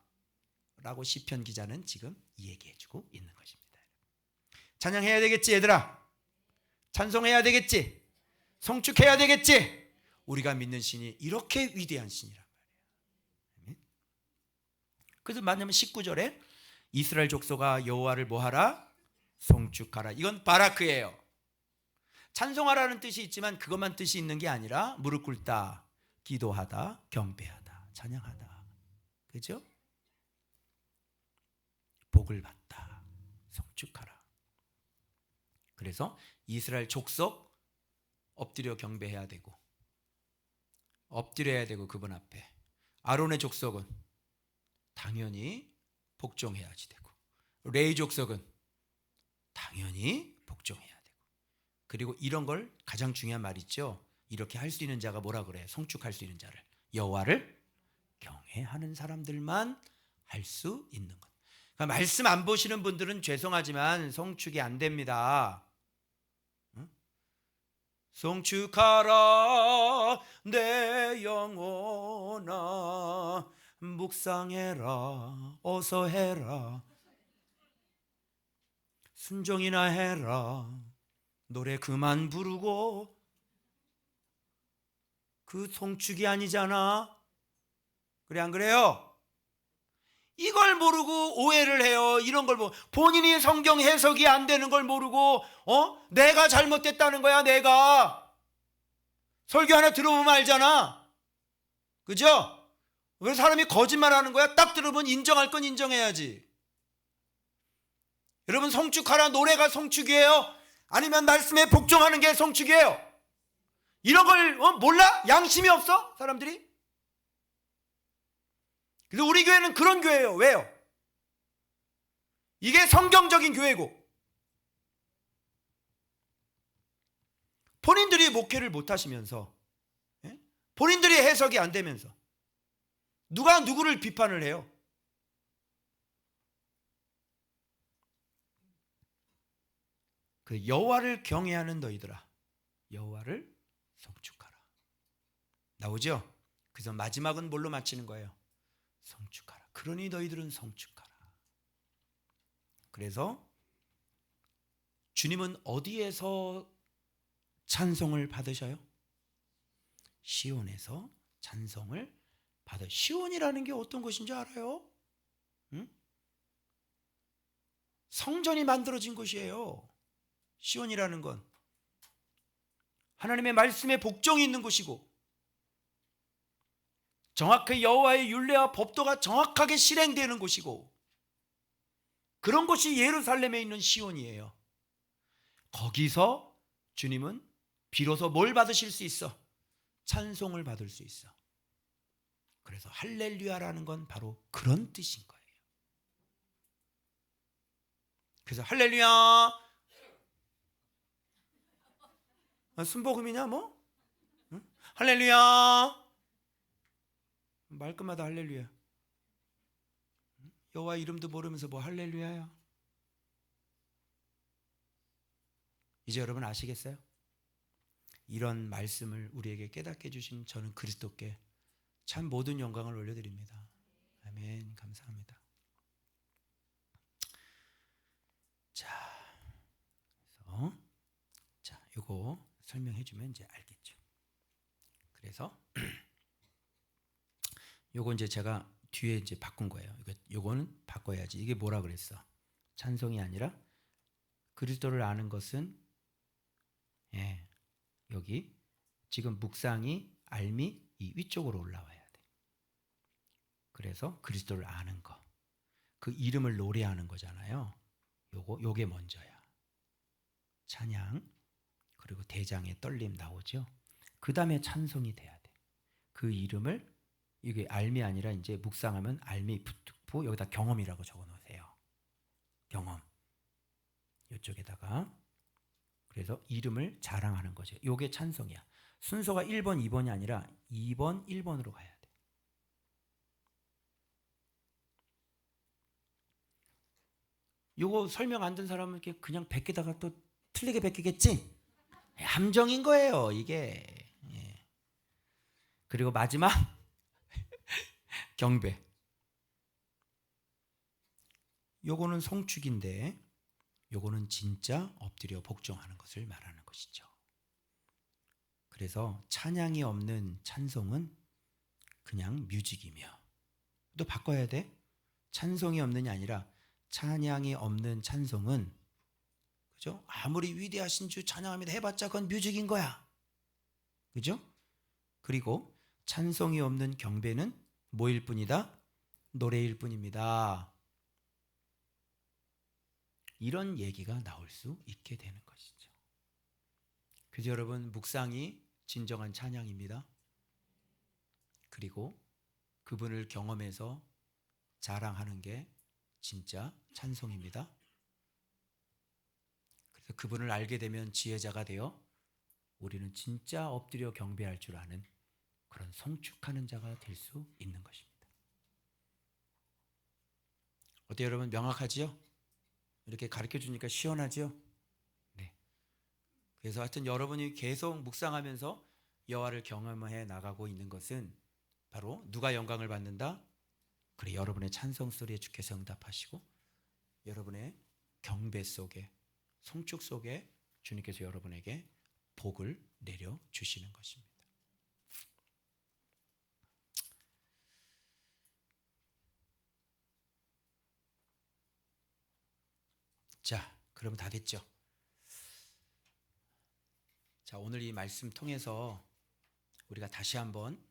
라고 시편 기자는 지금 얘기해 주고 있는 것입니다. 찬양해야 되겠지 얘들아. 찬송해야 되겠지. 성축해야 되겠지. 우리가 믿는 신이 이렇게 위대한 신이란 말이에요. 그래서 만약에 19절에 이스라엘 족속아 여호와를 뭐하라? 성축하라. 이건 바라크예요. 찬송하라는 뜻이 있지만 그것만 뜻이 있는 게 아니라 무릎 꿇다, 기도하다, 경배하다, 찬양하다. 그죠? 복을 받다, 성축하라. 그래서 이스라엘 족속 엎드려 경배해야 되고 엎드려야 되고 그분 앞에 아론의 족속은 당연히 복종해야지 되고 레위 족속은 당연히 복종해야 되고 그리고 이런 걸 가장 중요한 말 있죠. 이렇게 할 수 있는 자가 뭐라 그래요? 성축할 수 있는 자를 여호와를 경외하는 사람들만 할 수 있는 것. 그러니까 말씀 안 보시는 분들은 죄송하지만 성축이 안 됩니다. 성축하라 내 영혼아 묵상해라 어서 해라 순종이나 해라 노래 그만 부르고 그 성축이 아니잖아. 그래 안 그래요? 이걸 모르고 오해를 해요. 이런 걸 본인이 성경 해석이 안 되는 걸 모르고 내가 잘못됐다는 거야. 내가 설교 하나 들어보면 알잖아. 그죠? 왜 사람이 거짓말하는 거야? 딱 들어보면 인정할 건 인정해야지. 여러분 성축하라 노래가 성축이에요? 아니면 말씀에 복종하는 게 성축이에요? 이런 걸 몰라? 양심이 없어? 사람들이? 그래서 우리 교회는 그런 교회예요. 왜요? 이게 성경적인 교회고 본인들이 목회를 못하시면서 본인들이 해석이 안 되면서 누가 누구를 비판을 해요? 그 여호와를 경외하는 너희들아, 여호와를 성축하라. 나오죠? 그래서 마지막은 뭘로 마치는 거예요? 성축하라. 그러니 너희들은 성축하라. 그래서 주님은 어디에서 찬송을 받으셔요? 시온에서 찬송을 받아요. 시온이라는 게 어떤 곳인지 알아요? 응? 성전이 만들어진 곳이에요. 시온이라는 건 하나님의 말씀에 복종이 있는 곳이고, 정확히 여호와의 율례와 법도가 정확하게 실행되는 곳이고, 그런 곳이 예루살렘에 있는 시온이에요. 거기서 주님은 비로소 뭘 받으실 수 있어? 찬송을 받을 수 있어. 그래서 할렐루야라는 건 바로 그런 뜻인 거예요. 그래서 할렐루야, 순복음이냐 뭐? 응? 할렐루야, 말끝마다 할렐루야. 여호와 이름도 모르면서 뭐 할렐루야야. 이제 여러분 아시겠어요? 이런 말씀을 우리에게 깨닫게 해주신 저는 그리스도께 참 모든 영광을 올려드립니다. 아멘. 감사합니다. 자, 이거 설명해주면 이제 알겠죠. 그래서 요거 이제 제가 뒤에 이제 바꾼 거예요. 요거는 바꿔야지. 이게 뭐라 그랬어? 찬송이 아니라 그리스도를 아는 것은, 예, 여기 지금 묵상이 알미 이 위쪽으로 올라와야 돼. 그래서 그리스도를 아는 거, 그 이름을 노래하는 거잖아요. 요게 먼저야. 찬양, 그리고 대장의 떨림 나오죠. 그 다음에 찬송이 돼야 돼. 그 이름을, 이게 알미 아니라 이제 묵상하면 알미 푸 여기다 경험이라고 적어 놓으세요. 경험. 이쪽에다가. 그래서 이름을 자랑하는 거죠. 요게 찬송이야. 순서가 1번, 2번이 아니라 2번, 1번으로 가야 돼. 요거 설명 안 된 사람은 이렇게 그냥 베끼다가 또 틀리게 베끼겠지? 함정인 거예요, 이게. 예. 그리고 마지막 경배. 요거는 성축인데 요거는 진짜 엎드려 복종하는 것을 말하는 것이죠. 그래서 찬양이 없는 찬송은 그냥 뮤직이며, 또 바꿔야 돼. 찬송이 없는이 아니라 찬양이 없는 찬송은, 그죠? 아무리 위대하신 주 찬양합니다 해봤자 그건 뮤직인 거야. 그죠? 그리고 찬송이 없는 경배는 뭐일 뿐이다? 노래일 뿐입니다. 이런 얘기가 나올 수 있게 되는 것이죠. 그래서 여러분, 묵상이 진정한 찬양입니다. 그리고 그분을 경험해서 자랑하는 게 진짜 찬송입니다. 그래서 그분을 알게 되면 지혜자가 되어 우리는 진짜 엎드려 경배할 줄 아는 그런 성축하는 자가 될 수 있는 것입니다. 어때요, 여러분? 명확하지요? 이렇게 가르쳐 주니까 시원하지요? 네. 그래서 하여튼 여러분이 계속 묵상하면서 여호와를 경험해 나가고 있는 것은 바로 누가 영광을 받는다? 그래, 여러분의 찬송 소리에 주께서 응답하시고 여러분의 경배 속에, 성축 속에 주님께서 여러분에게 복을 내려 주시는 것입니다. 자, 그럼 다 됐죠? 자, 오늘 이 말씀 통해서 우리가 다시 한번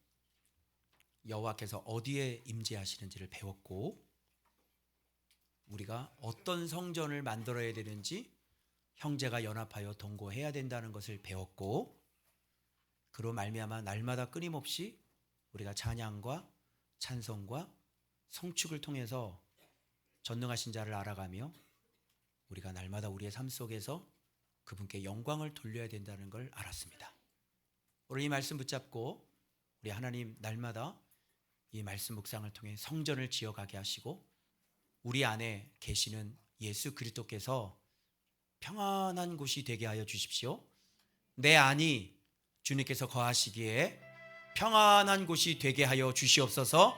여호와께서 어디에 임재하시는지를 배웠고, 우리가 어떤 성전을 만들어야 되는지 형제가 연합하여 동거해야 된다는 것을 배웠고, 그로 말미암아 날마다 끊임없이 우리가 찬양과 찬송과 성축을 통해서 전능하신 자를 알아가며 우리가 날마다 우리의 삶 속에서 그분께 영광을 돌려야 된다는 걸 알았습니다. 오늘 이 말씀 붙잡고 우리 하나님 날마다 이 말씀 묵상을 통해 성전을 지어가게 하시고 우리 안에 계시는 예수 그리스도께서 평안한 곳이 되게 하여 주십시오. 내 안이 주님께서 거하시기에 평안한 곳이 되게 하여 주시옵소서.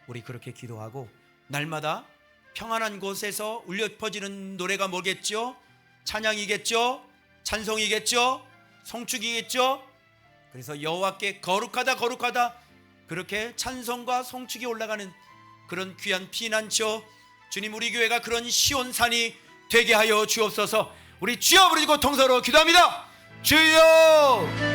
우리 그렇게 기도하고 날마다 평안한 곳에서 울려 퍼지는 노래가 뭐겠죠? 찬양이겠죠? 찬송이겠죠? 송축이겠죠? 그래서 여호와께 거룩하다 거룩하다 그렇게 찬송과 송축이 올라가는 그런 귀한 피난처, 주님 우리 교회가 그런 시온산이 되게 하여 주옵소서. 우리 주여 부르고 통서로 기도합니다. 주여